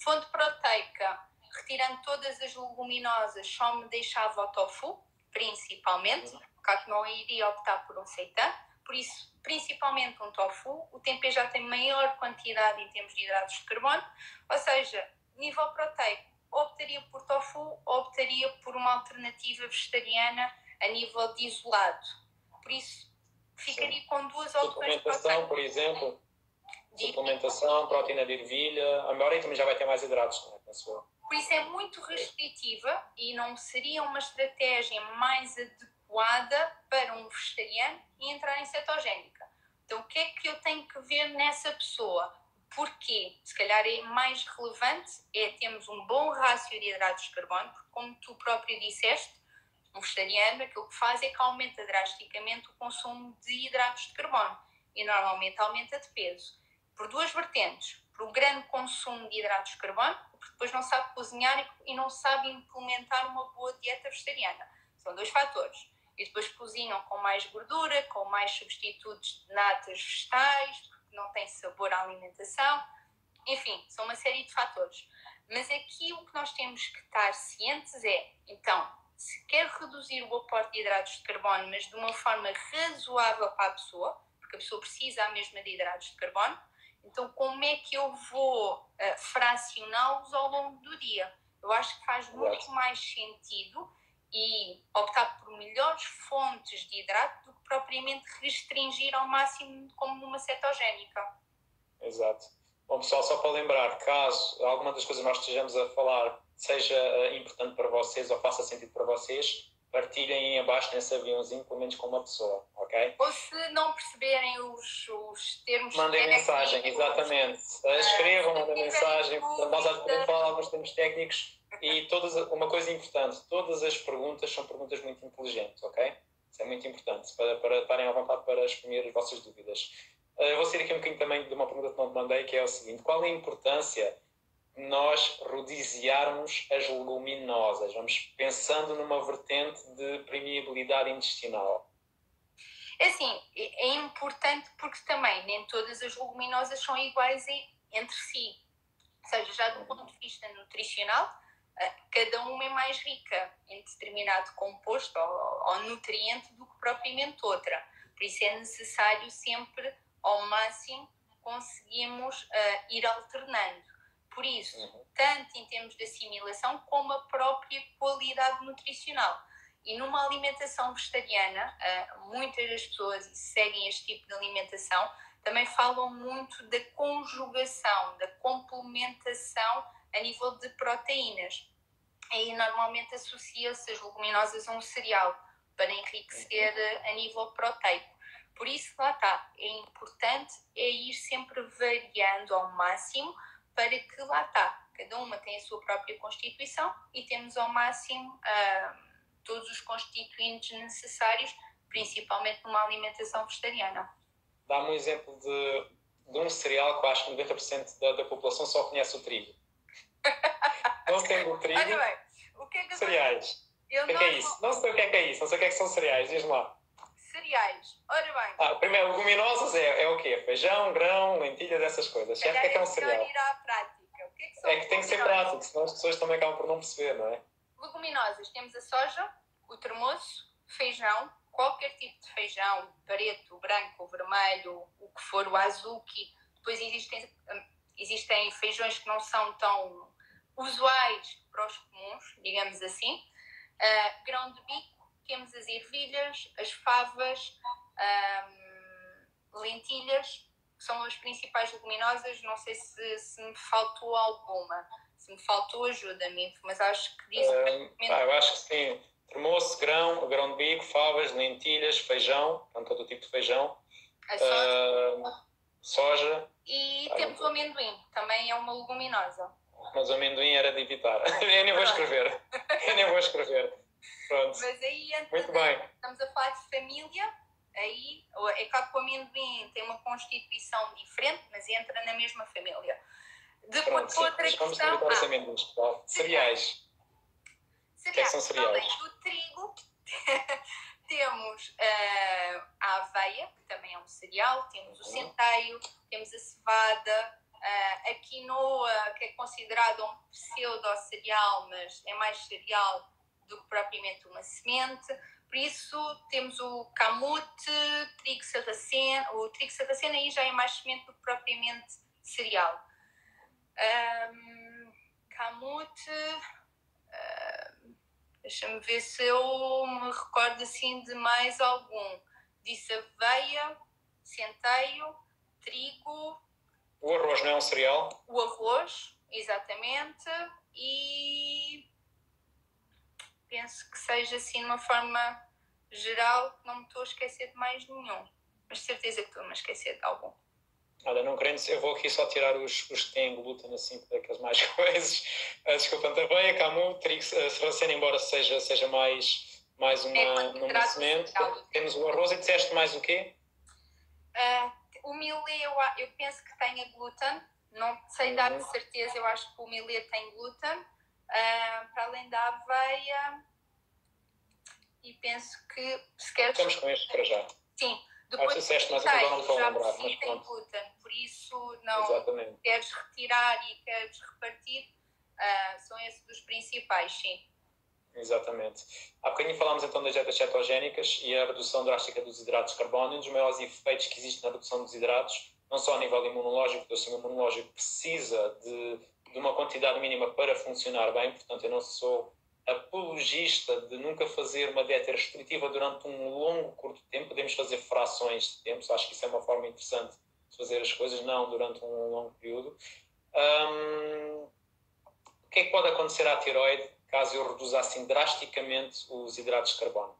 Fonte proteica, retirando todas as leguminosas, só me deixava o tofu, principalmente, porque não iria optar por um seitan. Por isso, principalmente um tofu, o tempê já tem maior quantidade em termos de hidratos de carbono, ou seja, nível proteico, optaria por tofu ou optaria por uma alternativa vegetariana a nível de isolado. Por isso, ficaria com duas opções. Suplementação, por exemplo, suplementação, proteína de ervilha, a maioria também já vai ter mais hidratos, não é? Por isso é muito restritiva e não seria uma estratégia mais adequada para um vegetariano e entrar em cetogénica. Então, o que é que eu tenho que ver nessa pessoa? Porquê? Se calhar é mais relevante é termos um bom rácio de hidratos de carbono, porque como tu próprio disseste, um vegetariano aquilo que faz é que aumenta drasticamente o consumo de hidratos de carbono e normalmente aumenta de peso. Por duas vertentes, por um grande consumo de hidratos de carbono, porque depois não sabe cozinhar e não sabe implementar uma boa dieta vegetariana. São dois fatores. E depois cozinham com mais gordura, com mais substitutos de natas vegetais, porque não tem sabor à alimentação. Enfim, são uma série de fatores. Mas aqui o que nós temos que estar cientes é, então, se quer reduzir o aporte de hidratos de carbono, mas de uma forma razoável para a pessoa, porque a pessoa precisa mesmo de hidratos de carbono, então como é que eu vou fracioná-los ao longo do dia? Eu acho que faz muito mais sentido e optar por melhores fontes de hidrato do que propriamente restringir ao máximo como numa cetogénica. Exato. Bom, pessoal, só para lembrar, caso alguma das coisas que nós estejamos a falar seja importante para vocês ou faça sentido para vocês, partilhem aí abaixo nesse aviãozinho, pelo menos com uma pessoa, ok? Ou se não perceberem os termos... Mandem mensagem, exatamente. Escrevam, mandem mensagem. Nós já podemos falar alguns termos técnicos e uma coisa importante, todas as perguntas são perguntas muito inteligentes, ok? Isso é muito importante, para estarem à vontade para exprimir as vossas dúvidas. Eu vou sair aqui um bocadinho também de uma pergunta que não te mandei, que é o seguinte: qual é a importância de nós rodiziarmos as leguminosas? Vamos pensando numa vertente de permeabilidade intestinal. É assim, é importante porque também nem todas as leguminosas são iguais entre si. Ou seja, já do ponto de vista nutricional, cada uma é mais rica em determinado composto ou nutriente do que propriamente outra. Por isso é necessário sempre, ao máximo, conseguirmos ir alternando. Por isso, tanto em termos de assimilação como a própria qualidade nutricional. E numa alimentação vegetariana, muitas das pessoas que seguem este tipo de alimentação também falam muito da conjugação, da complementação a nível de proteínas. E normalmente associa-se as leguminosas a um cereal para enriquecer a nível proteico. Por isso, lá está, é importante ir sempre variando ao máximo para que, lá está, cada uma tem a sua própria constituição e temos ao máximo todos os constituintes necessários, principalmente numa alimentação vegetariana. Dá-me um exemplo de um cereal que eu acho que 90% da população só conhece o trigo. Não sendo o trigo, olha bem, o que é que cereais. O que é isso? Não sei o que é isso, não sei o que são cereais, diz-me lá. Cereais, ora bem. Primeiro, leguminosas é o quê? Feijão, grão, lentilhas, essas coisas. Chefe, o que é um cereal? Ir à prática. O que é que são que tem que ser prático, senão as pessoas também acabam por não perceber, não é? Leguminosas, temos a soja, o termoço, feijão, qualquer tipo de feijão, preto, branco, vermelho, o que for, o azuki. Depois existem feijões que não são tão usuais para os comuns, digamos assim. Grão de bico, temos as ervilhas, as favas, lentilhas, que são as principais leguminosas. Não sei se me faltou alguma. Se me faltou, ajuda-me, mas acho que disse... eu acho que sim. termoço, grão de bico, favas, lentilhas, feijão, portanto, todo o tipo de feijão. A soja. Soja. E temos o amendoim, também é uma leguminosa. Mas o amendoim era de evitar. Eu nem vou escrever. Pronto. Mas aí, muito bem. Estamos a falar de família, aí é claro que o amendoim tem uma constituição diferente, mas entra na mesma família. Depois, pronto, outra questão... Vamos evitar os amendoins, claro. Cereais. O que é que são cereais? Além do trigo, temos a aveia, que também é um cereal, temos o centeio, temos a cevada, a quinoa, que é considerada um pseudo-cereal, mas é mais cereal do que propriamente uma semente. Por isso, temos o camute, trigo sarraceno. O trigo sarraceno aí já é mais semente do que propriamente cereal. Camute... deixa-me ver se eu me recordo assim de mais algum. Disse aveia, centeio, trigo... O arroz não é um cereal? O arroz, exatamente. E penso que seja assim de uma forma geral, não me estou a esquecer de mais nenhum. Mas certeza que estou-me a esquecer de algum. Olha, não querendo, eu vou aqui só tirar os que têm glúten, assim, daquelas mais coisas. Desculpa, aveia, camute, trigo sarraceno, embora seja mais uma semente. Temos o arroz e disseste mais o quê? O milê eu penso que tenha glúten, não sei dar de certeza, eu acho que o milê tem glúten. Para além da aveia, e penso que se queres... Estamos com este para já. Sim. Depois disseste, mas agora não estou a lembrar. Mas tem glúten, por isso não. Exatamente. Queres retirar e queres repartir, são esses dos principais, sim. Exatamente. Há bocadinho falámos então das dietas cetogénicas e a redução drástica dos hidratos de carbono. Um dos maiores efeitos que existe na redução dos hidratos, não só a nível imunológico, porque o sistema imunológico precisa de uma quantidade mínima para funcionar bem, portanto eu não sou apologista de nunca fazer uma dieta restritiva durante um longo, curto tempo. Podemos fazer frações de tempo, acho que isso é uma forma interessante de fazer as coisas, não durante um longo período. O que é que pode acontecer à tiroide caso eu reduza assim drasticamente os hidratos de carbono?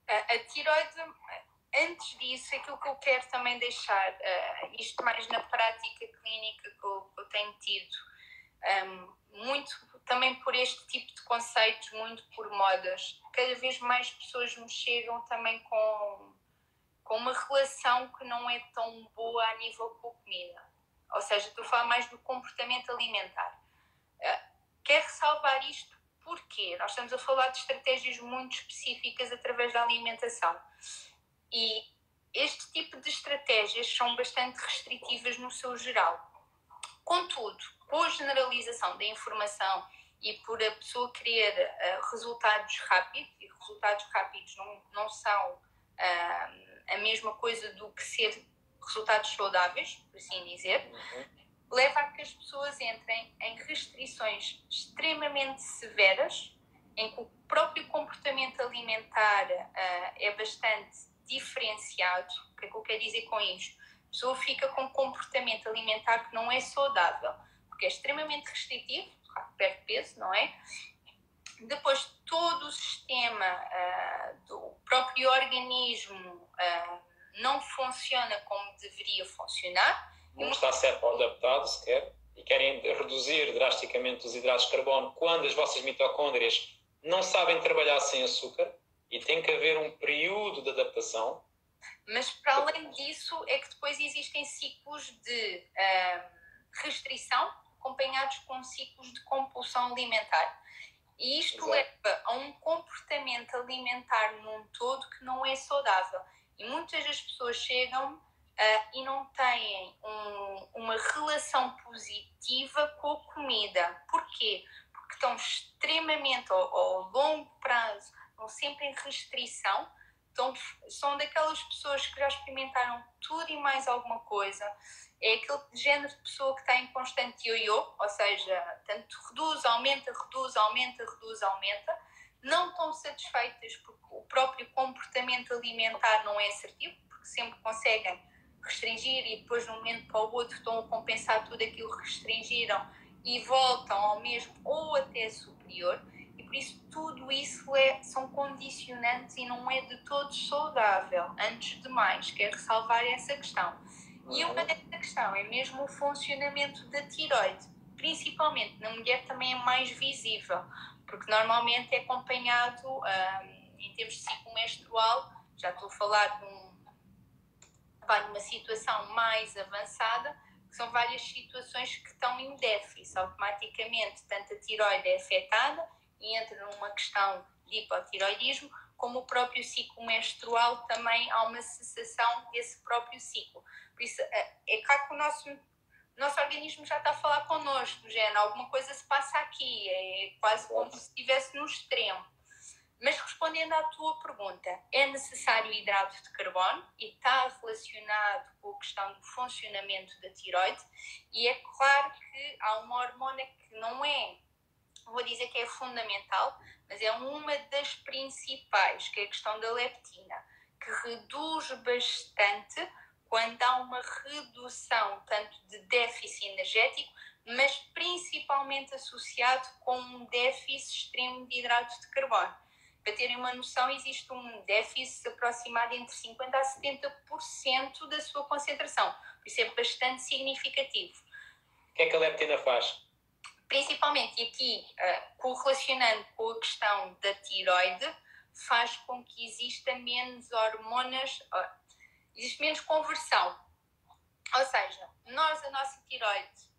A tiroide, antes disso, aquilo que eu quero também deixar, isto mais na prática clínica que eu tenho tido, muito também por este tipo de conceitos, muito por modas. Cada vez mais pessoas me chegam também com uma relação que não é tão boa a nível com a comida. Ou seja, estou a falar mais do comportamento alimentar. Quero ressalvar isto porque nós estamos a falar de estratégias muito específicas através da alimentação. E este tipo de estratégias são bastante restritivas no seu geral. Contudo, com a generalização da informação e por a pessoa querer resultados rápidos, e resultados rápidos não são a mesma coisa do que ser resultados saudáveis, por assim dizer, leva a que as pessoas entrem em restrições extremamente severas, em que o próprio comportamento alimentar é bastante diferenciado. O que é que eu quero dizer com isto? A pessoa fica com um comportamento alimentar que não é saudável, porque é extremamente restritivo, perde peso, não é? Depois, todo o sistema do próprio organismo não funciona como deveria funcionar. Não está certo ou adaptado sequer, e querem reduzir drasticamente os hidratos de carbono quando as vossas mitocôndrias não sabem trabalhar sem açúcar, e tem que haver um período de adaptação. Mas para além disso é que depois existem ciclos de restrição acompanhados com ciclos de compulsão alimentar. E isto leva a um comportamento alimentar num todo que não é saudável. E muitas das pessoas chegam e não têm uma relação positiva com a comida. Porquê? Porque estão extremamente, ao longo prazo, estão sempre em restrição. Então, são daquelas pessoas que já experimentaram tudo e mais alguma coisa. É aquele género de pessoa que está em constante ioiô, ou seja, tanto reduz, aumenta, reduz, aumenta, reduz, aumenta. Não estão satisfeitas porque o próprio comportamento alimentar não é assertivo, porque sempre conseguem restringir e depois de um momento para o outro estão a compensar tudo aquilo que restringiram e voltam ao mesmo ou até superior. E por Por isso, tudo isso são condicionantes e não é de todo saudável. Antes de mais, quero ressalvar essa questão. E uma dessa questão é mesmo o funcionamento da tiroide. Principalmente na mulher também é mais visível, porque normalmente é acompanhado, em termos de ciclo menstrual, já estou a falar de uma situação mais avançada, que são várias situações que estão em déficit. Automaticamente, tanto a tiroide é afetada e entra numa questão de hipotiroidismo, como o próprio ciclo menstrual também há uma cessação desse próprio ciclo. Por isso, é claro que o nosso organismo já está a falar connosco, do género, alguma coisa se passa aqui, é quase como se estivesse no extremo. Mas respondendo à tua pergunta, é necessário hidrato de carbono e está relacionado com a questão do funcionamento da tiroide, e é claro que há uma hormona que não é, vou dizer que é fundamental, mas é uma das principais, que é a questão da leptina, que reduz bastante quando há uma redução tanto de déficit energético, mas principalmente associado com um déficit extremo de hidrato de carbono. Para terem uma noção, existe um déficit aproximado entre 50% a 70% da sua concentração. Por isso é bastante significativo. O que é que a leptina faz? Principalmente, e aqui, correlacionando com a questão da tiroide, faz com que exista menos hormonas, existe menos conversão. Ou seja, a nossa tiroide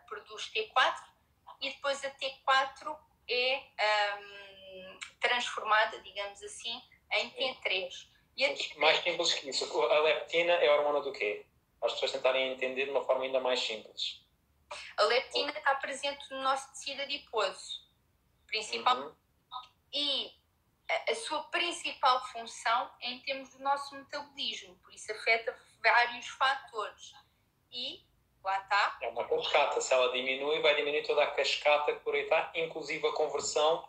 produz T4 e depois a T4 é transformada, digamos assim, em T3. Mais simples que isso, a leptina é a hormona do quê? Para as pessoas tentarem entender de uma forma ainda mais simples. A leptina está presente no nosso tecido adiposo, principal, e a sua principal função é em termos do nosso metabolismo, por isso afeta vários fatores. E lá está. É uma cascata, se ela diminui, vai diminuir toda a cascata que por aí está, inclusive a conversão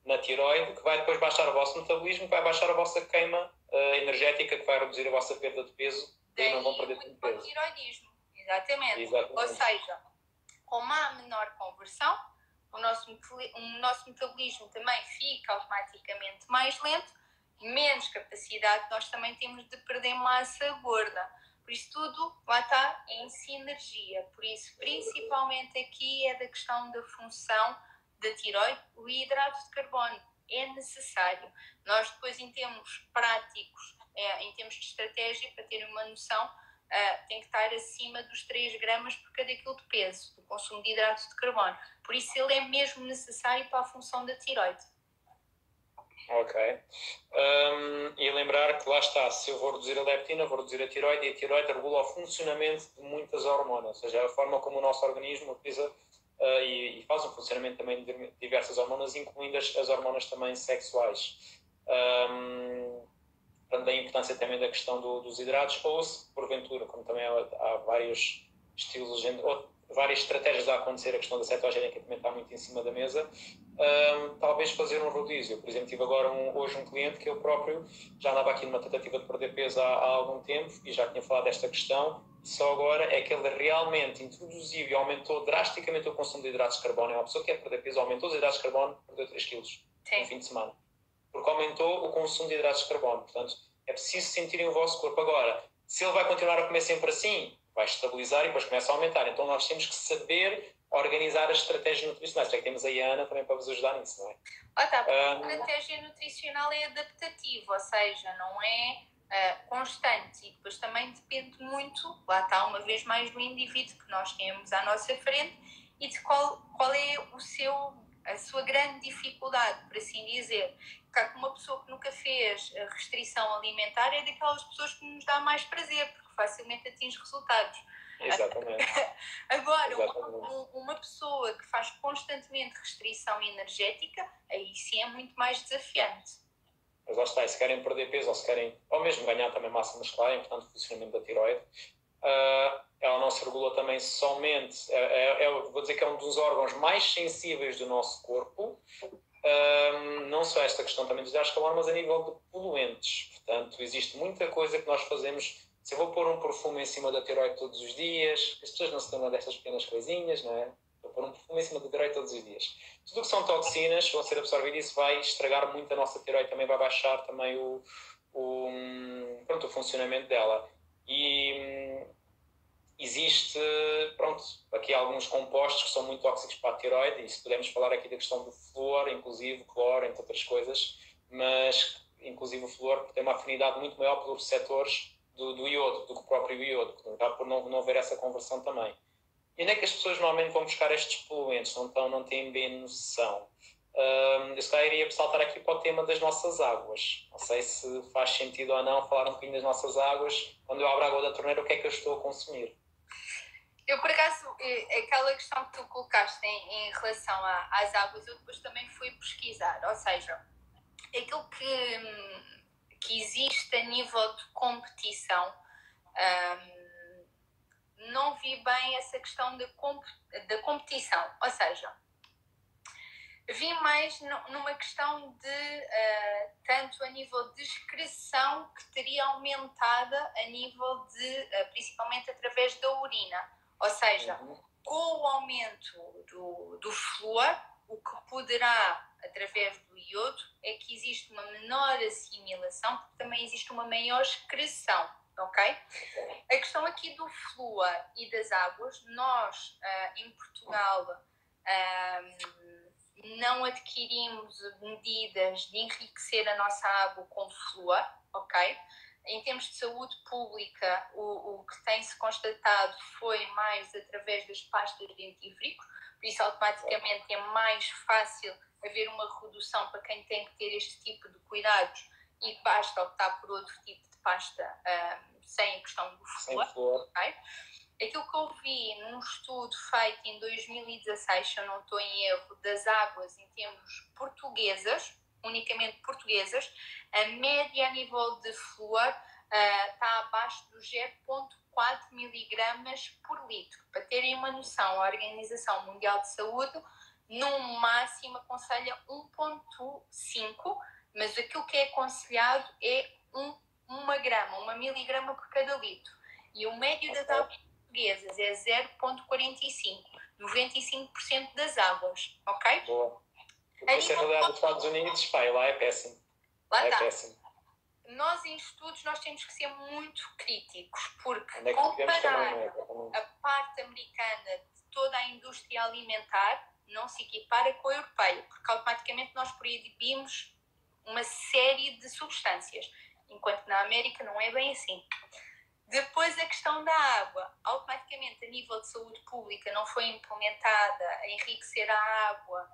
na tiroide, que vai depois baixar o vosso metabolismo, que vai baixar a vossa queima energética, que vai reduzir a vossa perda de peso, e não vão perder tanto peso. O tiroidismo, exatamente. Ou seja, como há menor conversão, o nosso metabolismo também fica automaticamente mais lento, menos capacidade nós também temos de perder massa gorda. Por isso tudo, lá está, em sinergia. Por isso, principalmente aqui é da questão da função da tiroide, o hidrato de carbono é necessário. Nós depois, em termos práticos, em termos de estratégia, para terem uma noção, tem que estar acima dos 3 gramas por cada quilo de peso, do consumo de hidrato de carbono. Por isso ele é mesmo necessário para a função da tiroide. Ok. E lembrar que lá está, se eu vou reduzir a leptina, vou reduzir a tiroide, e a tiroide regula o funcionamento de muitas hormonas, ou seja, a forma como o nosso organismo utiliza e faz um funcionamento também de diversas hormonas, incluindo as hormonas também sexuais. Portanto, a importância também da questão dos hidratos, ou se porventura, como também há vários estilos, várias estratégias a acontecer, a questão da cetogénica também está muito em cima da mesa, talvez fazer um rodízio. Por exemplo, tive agora hoje um cliente que eu próprio já andava aqui numa tentativa de perder peso há algum tempo e já tinha falado desta questão, só agora é que ele realmente introduziu e aumentou drasticamente o consumo de hidratos de carbono. É uma pessoa que quer perder peso, aumentou os hidratos de carbono, perdeu 3 kg no fim de semana. Porque aumentou o consumo de hidratos de carbono. Portanto, é preciso sentirem o vosso corpo. Agora, se ele vai continuar a comer sempre assim, vai estabilizar e depois começa a aumentar. Então nós temos que saber organizar as estratégias nutricionais. Já que temos a Ana também para vos ajudar nisso, não é? A estratégia nutricional é adaptativa, ou seja, não é constante, e depois também depende muito, lá está, uma vez mais, do indivíduo que nós temos à nossa frente e de qual é a sua grande dificuldade, por assim dizer. Claro que uma pessoa que nunca fez a restrição alimentar é daquelas pessoas que nos dá mais prazer, porque facilmente atinge resultados. Exatamente. Agora, uma pessoa que faz constantemente restrição energética, aí sim é muito mais desafiante. Mas lá está, se querem perder peso ou mesmo ganhar também massa muscular, é importante o funcionamento da tiroide. Ela não se regula também somente, vou dizer que é um dos órgãos mais sensíveis do nosso corpo, não só esta questão também dos hidratos de carbono, mas a nível de poluentes. Portanto, existe muita coisa que nós fazemos. Se eu vou pôr um perfume em cima da tiroide todos os dias, as pessoas não se lembram destas pequenas coisinhas, não é? Estou a pôr um perfume em cima da tireoide todos os dias. Tudo o que são toxinas vão ser absorvidas e isso vai estragar muito a nossa tireoide, também vai baixar também o funcionamento dela. E existe, pronto, aqui alguns compostos que são muito tóxicos para a tireoide, e se pudermos falar aqui da questão do flúor, inclusive cloro, entre outras coisas, mas inclusive o flúor tem uma afinidade muito maior pelos receptores do iodo, do que o próprio iodo, portanto, dá por não haver essa conversão também. E onde é que as pessoas normalmente vão buscar estes poluentes? Não têm bem noção. Eu se calhar iria saltar aqui para o tema das nossas águas. Não sei se faz sentido ou não falar um bocadinho das nossas águas. Quando eu abro a água da torneira, o que é que eu estou a consumir? Eu, por acaso, aquela questão que tu colocaste em relação às águas, eu depois também fui pesquisar. Ou seja, aquilo que existe a nível de competição, não vi bem essa questão da competição. Ou seja, vi mais numa questão de, tanto a nível de excreção, que teria aumentada a nível de, principalmente através da urina. Ou seja, com o aumento do flúor, o que poderá, através do iodo, é que existe uma menor assimilação, porque também existe uma maior excreção, ok? A questão aqui do flúor e das águas, nós, em Portugal, não adquirimos medidas de enriquecer a nossa água com flúor, ok? Em termos de saúde pública, o que tem-se constatado foi mais através das pastas de dentífrico, por isso automaticamente é mais fácil haver uma redução para quem tem que ter este tipo de cuidados e basta optar por outro tipo de pasta sem a questão do flúor. Okay? Aquilo que eu vi num estudo feito em 2016, se eu não estou em erro, das águas em termos portuguesas, unicamente portuguesas, a média a nível de flúor está abaixo do 0,4 miligramas por litro. Para terem uma noção, a Organização Mundial de Saúde, no máximo, aconselha 1,5, mas aquilo que é aconselhado é 1 miligrama por cada litro. E o médio das águas portuguesas é 0,45, 95% das águas, ok? Boa. Essa é a realidade dos Estados Unidos, pá, lá é péssimo. Lá está. Péssimo. Nós em estudos nós temos que ser muito críticos, porque comparar a parte americana de toda a indústria alimentar não se equipara com a europeia, porque automaticamente nós proibimos uma série de substâncias, enquanto na América não é bem assim. Depois a questão da água, automaticamente a nível de saúde pública não foi implementada a enriquecer a água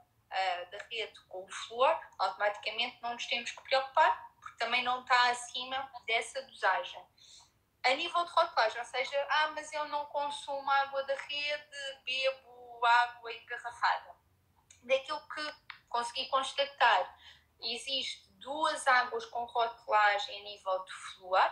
da rede com o flúor, automaticamente não nos temos que preocupar, porque também não está acima dessa dosagem. A nível de rotulagem, ou seja, mas eu não consumo água da rede, bebo água engarrafada. Daquilo que consegui constatar, existe 2 águas com rotulagem a nível de flúor.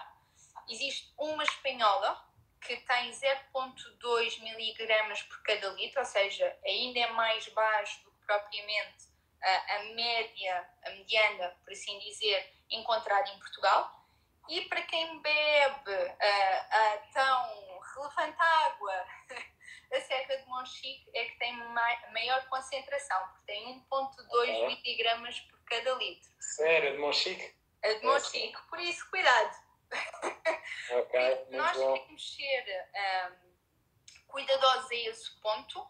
Existe uma espanhola que tem 0,2 miligramas por cada litro, ou seja, ainda é mais baixo do que propriamente a média, a mediana, por assim dizer, encontrada em Portugal. E para quem bebe a tão relevante água, a Serra de Monchique é que tem maior concentração, porque tem 1,2 miligramas por cada litro. Sério, de Monchique? A de Monchique, por isso, cuidado. Okay, nós queremos ser cuidadosos a esse ponto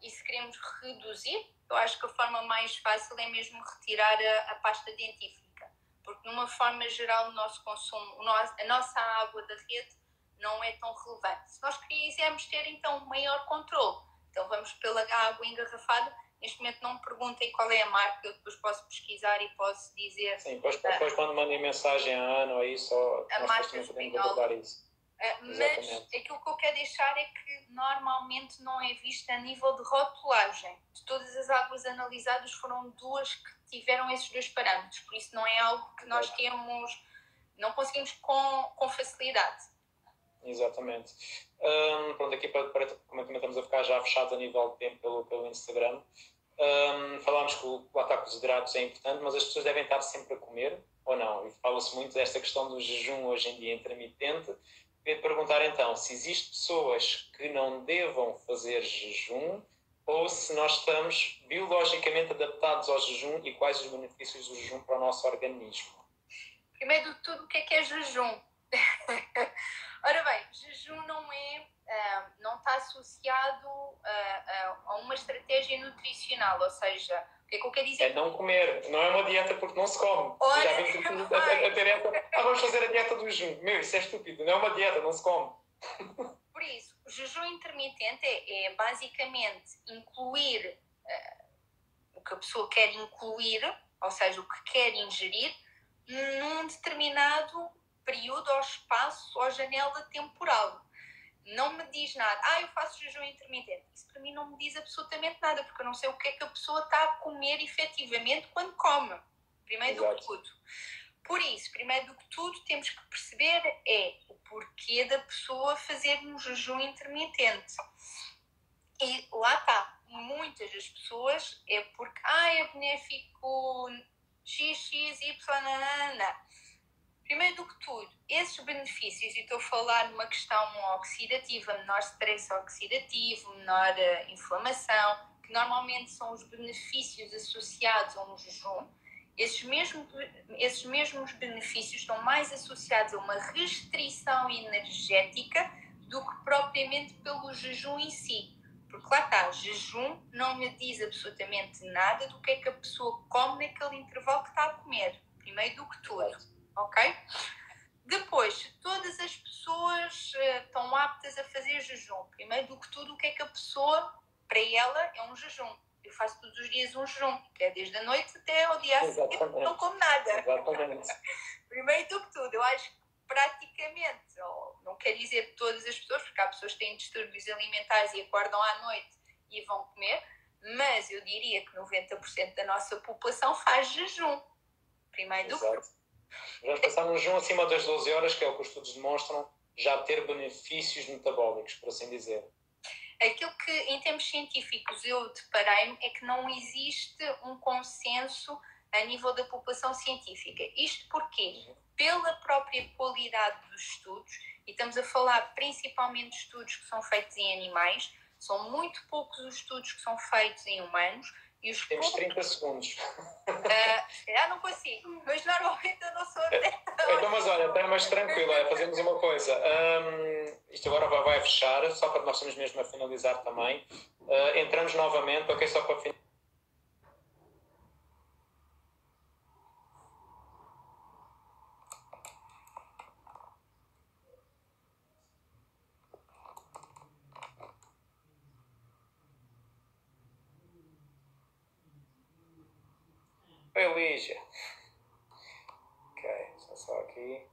e se queremos reduzir, eu acho que a forma mais fácil é mesmo retirar a pasta dentífrica, porque numa forma geral o nosso consumo, a nossa água da rede não é tão relevante. Se nós quisermos ter então maior controle, então vamos pela água engarrafada. Neste momento não me perguntem qual é a marca, eu depois posso pesquisar e posso dizer... Sim, depois quando mandem mensagem à Ana ou isso, a marca espanhola. Isso. Mas aquilo que eu quero deixar é que normalmente não é visto a nível de rotulagem. De todas as águas analisadas foram 2 que tiveram esses 2 parâmetros, por isso não é algo que nós temos, não conseguimos com facilidade. Exatamente. Pronto, aqui para como estamos a ficar já fechados a nível de tempo pelo Instagram, falámos que lá está, que os hidratos é importante, mas as pessoas devem estar sempre a comer ou não? E fala-se muito desta questão do jejum hoje em dia intermitente. Queria perguntar então se existem pessoas que não devam fazer jejum ou se nós estamos biologicamente adaptados ao jejum e quais os benefícios do jejum para o nosso organismo. Primeiro de tudo, o que é jejum? Ora bem, jejum não está associado a uma estratégia nutricional, ou seja, o que é que eu quero dizer? É não comer, não é uma dieta porque não se come. Já vem a ter essa, vamos fazer a dieta do jejum. Meu, isso é estúpido, não é uma dieta, não se come. Por isso, o jejum intermitente é basicamente incluir o que a pessoa quer incluir, ou seja, o que quer ingerir, num determinado período ou espaço ou janela temporal. Não me diz nada. Eu faço jejum intermitente. Isso para mim não me diz absolutamente nada, porque eu não sei o que é que a pessoa está a comer efetivamente quando come. Primeiro do que tudo. Por isso, primeiro do que tudo, temos que perceber o porquê da pessoa fazer um jejum intermitente. E lá está. Muitas das pessoas é porque é benéfico X, Y, nanana. Primeiro do que tudo, esses benefícios, e estou a falar numa questão oxidativa, menor stress oxidativo, menor inflamação, que normalmente são os benefícios associados a um jejum, esses mesmos benefícios estão mais associados a uma restrição energética do que propriamente pelo jejum em si. Porque lá está, jejum não me diz absolutamente nada do que é que a pessoa come naquele intervalo que está a comer. Primeiro do que tudo. Ok? Depois, se todas as pessoas estão aptas a fazer jejum, primeiro do que tudo, o que é que a pessoa, para ela, é um jejum? Eu faço todos os dias um jejum, que é desde a noite até ao dia seguinte, não como nada. Exatamente. Primeiro do que tudo, eu acho que praticamente, não quer dizer todas as pessoas, porque há pessoas que têm distúrbios alimentares e acordam à noite e vão comer, mas eu diria que 90% da nossa população faz jejum. Primeiro do que tudo. Vamos pensar num jejum acima das 12 horas, que é o que os estudos demonstram já ter benefícios metabólicos, por assim dizer. Aquilo que, em termos científicos, eu deparei-me é que não existe um consenso a nível da população científica. Isto porquê? Pela própria qualidade dos estudos, e estamos a falar principalmente de estudos que são feitos em animais, são muito poucos os estudos que são feitos em humanos. Temos 30 segundos. Se calhar não consigo, mas normalmente eu não sou Então, mas olha, mas tranquilo, fazemos uma coisa. Isto agora vai fechar, só para nós estamos mesmo a finalizar também. Entramos novamente, ok, só para finalizar. Oi, Lígia. Ok, só aqui.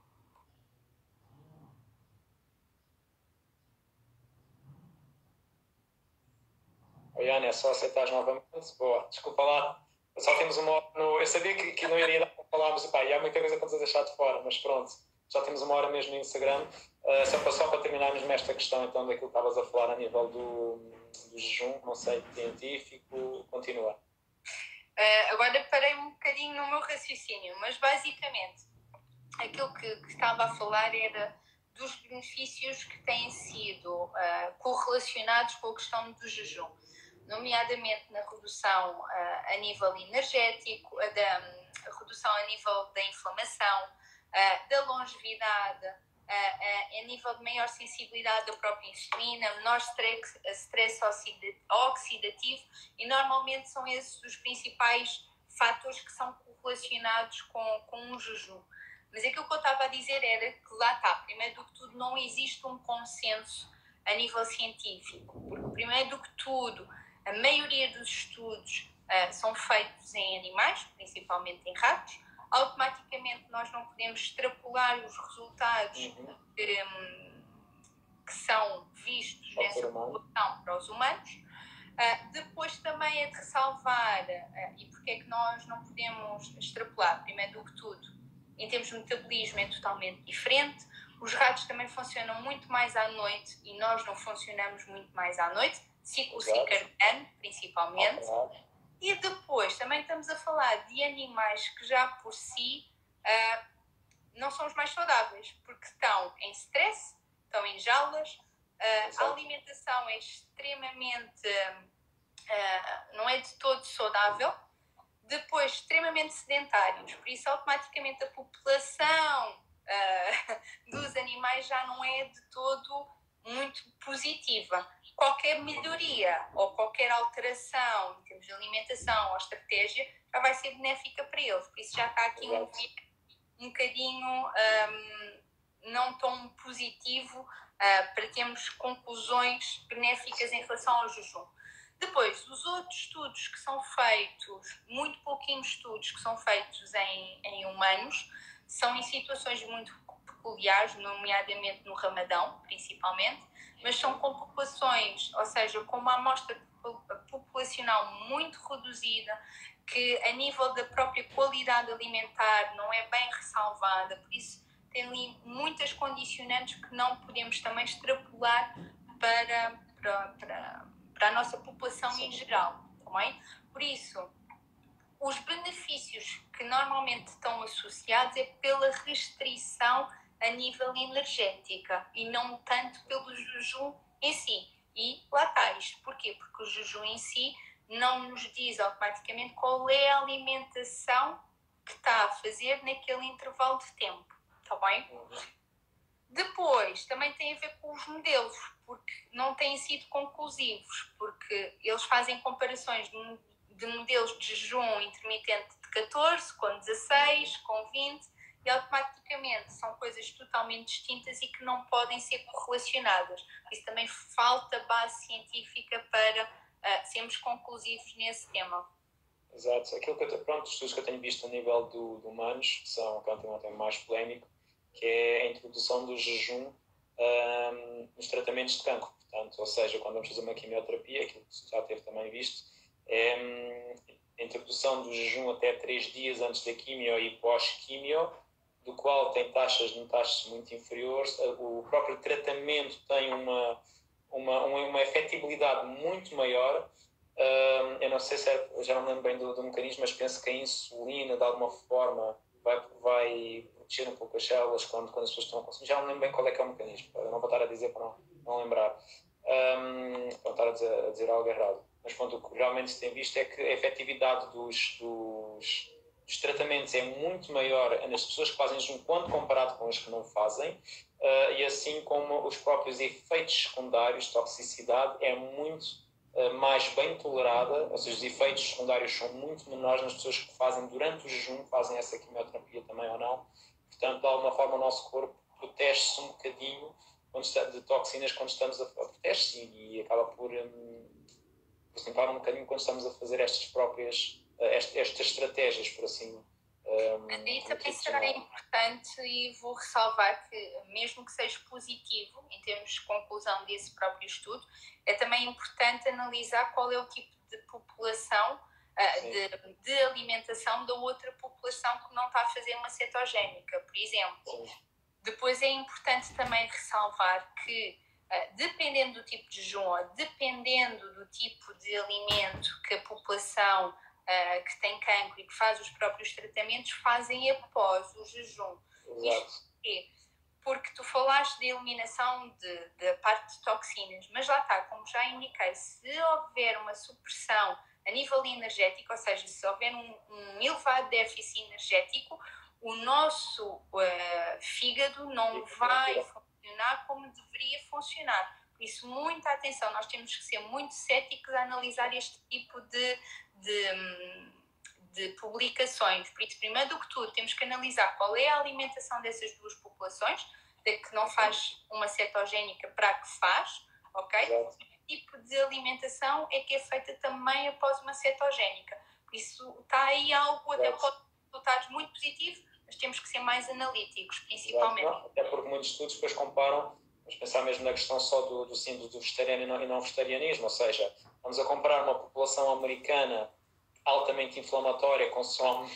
Oi, Ana, é só aceitar novamente. Boa, desculpa lá. Só temos uma hora no... Eu sabia que não iria dar para falarmos, e há muita coisa para nos deixar de fora, mas pronto. Já temos uma hora mesmo no Instagram. Só para terminarmos nesta questão, então, daquilo que estavas a falar a nível do jejum, conceito científico, continua. Agora parei um bocadinho no meu raciocínio, mas basicamente aquilo que estava a falar era dos benefícios que têm sido correlacionados com a questão do jejum, nomeadamente na redução a nível energético, da redução a nível da inflamação, da longevidade, a nível de maior sensibilidade da própria insulina, menor stress oxidativo, e normalmente são esses os principais fatores que são correlacionados com um jejum. Mas aquilo que eu estava a dizer era que lá está, primeiro do que tudo, não existe um consenso a nível científico, porque primeiro do que tudo, a maioria dos estudos são feitos em animais, principalmente em ratos. Automaticamente nós não podemos extrapolar os resultados que são vistos nessa população para os humanos. Depois também é de ressalvar, e porque é que nós não podemos extrapolar, primeiro do que tudo, em termos de metabolismo é totalmente diferente. Os ratos também funcionam muito mais à noite e nós não funcionamos muito mais à noite, ciclo circadiano principalmente. E depois também estamos a falar de animais que já por si não são os mais saudáveis, porque estão em stress, estão em jaulas, a alimentação é extremamente não é de todo saudável. Depois, extremamente sedentários, por isso automaticamente a população dos animais já não é de todo muito positiva. Qualquer melhoria ou qualquer alteração em termos de alimentação ou estratégia já vai ser benéfica para eles, por isso já está aqui um bocadinho não tão positivo para termos conclusões benéficas em relação ao jejum. Depois, os outros estudos que são feitos, muito pouquinhos estudos que são feitos em humanos, são em situações muito peculiares, nomeadamente no Ramadão, principalmente, mas são com populações, ou seja, com uma amostra populacional muito reduzida, que a nível da própria qualidade alimentar não é bem ressalvada, por isso tem ali muitas condicionantes que não podemos também extrapolar para a nossa população em geral, também. Por isso, os benefícios que normalmente estão associados é pela restrição a nível energético e não tanto pelo jejum em si. E lá está isto. Porquê? Porque o jejum em si não nos diz automaticamente qual é a alimentação que está a fazer naquele intervalo de tempo. Está bem? Depois, também tem a ver com os modelos, porque não têm sido conclusivos, porque eles fazem comparações de modelos de jejum intermitente de 14, com 16, com 20, e automaticamente são coisas totalmente distintas e que não podem ser correlacionadas. Isso também falta base científica para sermos conclusivos nesse tema. Exato. Aquilo que os estudos que eu tenho visto a nível de humanos, que são um tema mais polémico, que é a introdução do jejum nos tratamentos de cancro. Portanto, ou seja, quando vamos fazer uma quimioterapia, aquilo que já teve também visto, é a introdução do jejum até 3 dias antes da quimio e pós-quimio, do qual tem taxas muito inferiores. O próprio tratamento tem uma efetibilidade muito maior. Eu não sei se já não lembro bem do mecanismo, mas penso que a insulina, de alguma forma, vai proteger um pouco as células quando as pessoas estão a consumir. Já não lembro bem qual é que é o mecanismo. Eu não vou estar a dizer para não lembrar. Vou estar a dizer algo errado. Mas pronto, o que realmente se tem visto é que a efetividade dos tratamentos é muito maior nas pessoas que fazem jejum quando comparado com as que não fazem, e assim como os próprios efeitos secundários de toxicidade é muito mais bem tolerada, ou seja, os efeitos secundários são muito menores nas pessoas que fazem durante o jejum, fazem essa quimioterapia também ou não. Portanto, de alguma forma o nosso corpo protege-se um bocadinho de toxinas quando estamos a protege-se e acaba por se limpar um bocadinho quando estamos a fazer estas estratégias, por assim. E também será importante, e vou ressalvar que, mesmo que seja positivo, em termos de conclusão desse próprio estudo, é também importante analisar qual é o tipo de população, de alimentação da outra população que não está a fazer uma cetogénica, por exemplo. Sim. Depois é importante também ressalvar que, dependendo do tipo de jejum, dependendo do tipo de alimento que a população que tem cancro e que faz os próprios tratamentos fazem após o jejum. Exato. Isto é porque tu falaste de eliminação da parte de toxinas, mas lá está, como já indiquei, se houver uma supressão a nível energético, ou seja, se houver um elevado déficit energético, o nosso fígado não vai funcionar como deveria funcionar. Por isso, muita atenção, nós temos que ser muito céticos a analisar este tipo de publicações. Por isso, primeiro do que tudo, temos que analisar qual é a alimentação dessas duas populações, da que não faz uma cetogénica para a que faz, ok? Exato. Que tipo de alimentação é que é feita também após uma cetogénica. Por isso, está aí algo, até pode ter resultados muito positivos, mas temos que ser mais analíticos, principalmente. Não, até porque muitos estudos depois comparam, vamos pensar mesmo na questão só do vegetariano e não vegetarianismo, ou seja, vamos a comparar uma população americana altamente inflamatória, consome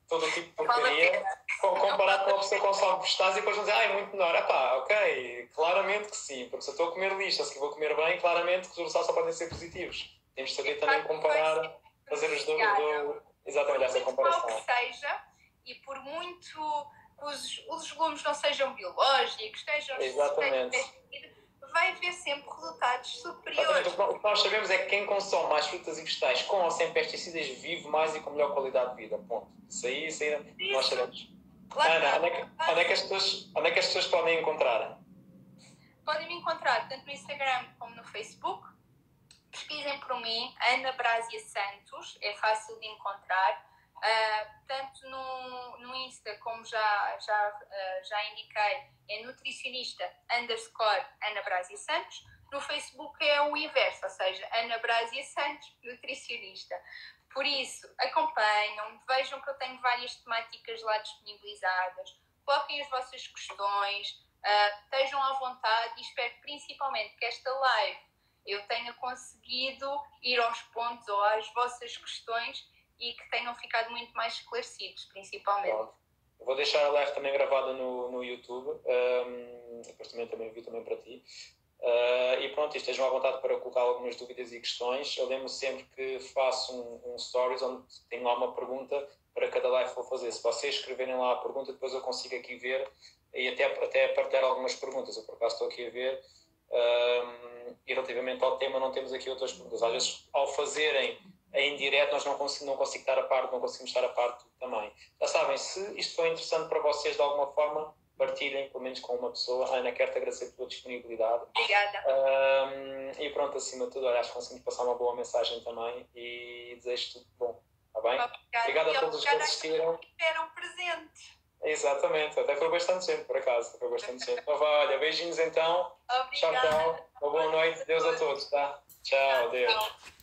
todo o tipo de porcaria, comparado com uma pessoa que consome vegetais e depois vão dizer, é muito menor. Ok, claramente que sim, porque se eu estou a comer lixo, se eu vou comer bem, claramente que os resultados só podem ser positivos. Temos de saber também comparar, fazer os dois, exatamente essa comparação. Por muito mal que seja, e por muito que os legumes não sejam biológicos, estejam vai ver sempre resultados Exatamente. superiores. O que nós sabemos é que quem consome mais frutas e vegetais com ou sem pesticidas vive mais e com melhor qualidade de vida. Ponto. Isso aí nós sabemos. Ana, onde é que as pessoas podem encontrar? Podem me encontrar tanto no Instagram como no Facebook. Pesquisem por mim, Ana Brásia Santos, é fácil de encontrar. Tanto no Insta, como já indiquei, é nutricionista_Ana Brásia Santos. No Facebook é o inverso, ou seja, Ana Brásia Santos, nutricionista. Por isso, acompanham, vejam que eu tenho várias temáticas lá disponibilizadas, coloquem as vossas questões, estejam à vontade e espero principalmente que esta live eu tenha conseguido ir aos pontos ou às vossas questões e que tenham ficado muito mais esclarecidos, principalmente. Pronto. Vou deixar a live também gravada no YouTube, depois também vi também para ti. E pronto, estejam à vontade para colocar algumas dúvidas e questões. Eu lembro sempre que faço um stories onde tenho lá uma pergunta para cada live que vou fazer. Se vocês escreverem lá a pergunta, depois eu consigo aqui ver e até partilhar algumas perguntas. Eu por acaso estou aqui a ver. E relativamente ao tema não temos aqui outras perguntas. Às vezes ao fazerem em direto nós não conseguimos estar a par também. Já sabem, se isto foi interessante para vocês de alguma forma, partilhem pelo menos com uma pessoa. Ana, quero-te agradecer pela disponibilidade. Obrigada. E pronto, acima de tudo, acho que conseguimos passar uma boa mensagem também e desejo tudo bom, está bem? Obrigada a todos os que assistiram. Estiveram presentes. Exatamente, até foi bastante gente, por acaso. Então, olha, beijinhos então. Obrigada. Tchau. Uma boa noite. Deus a todos, tá? Tchau, Deus.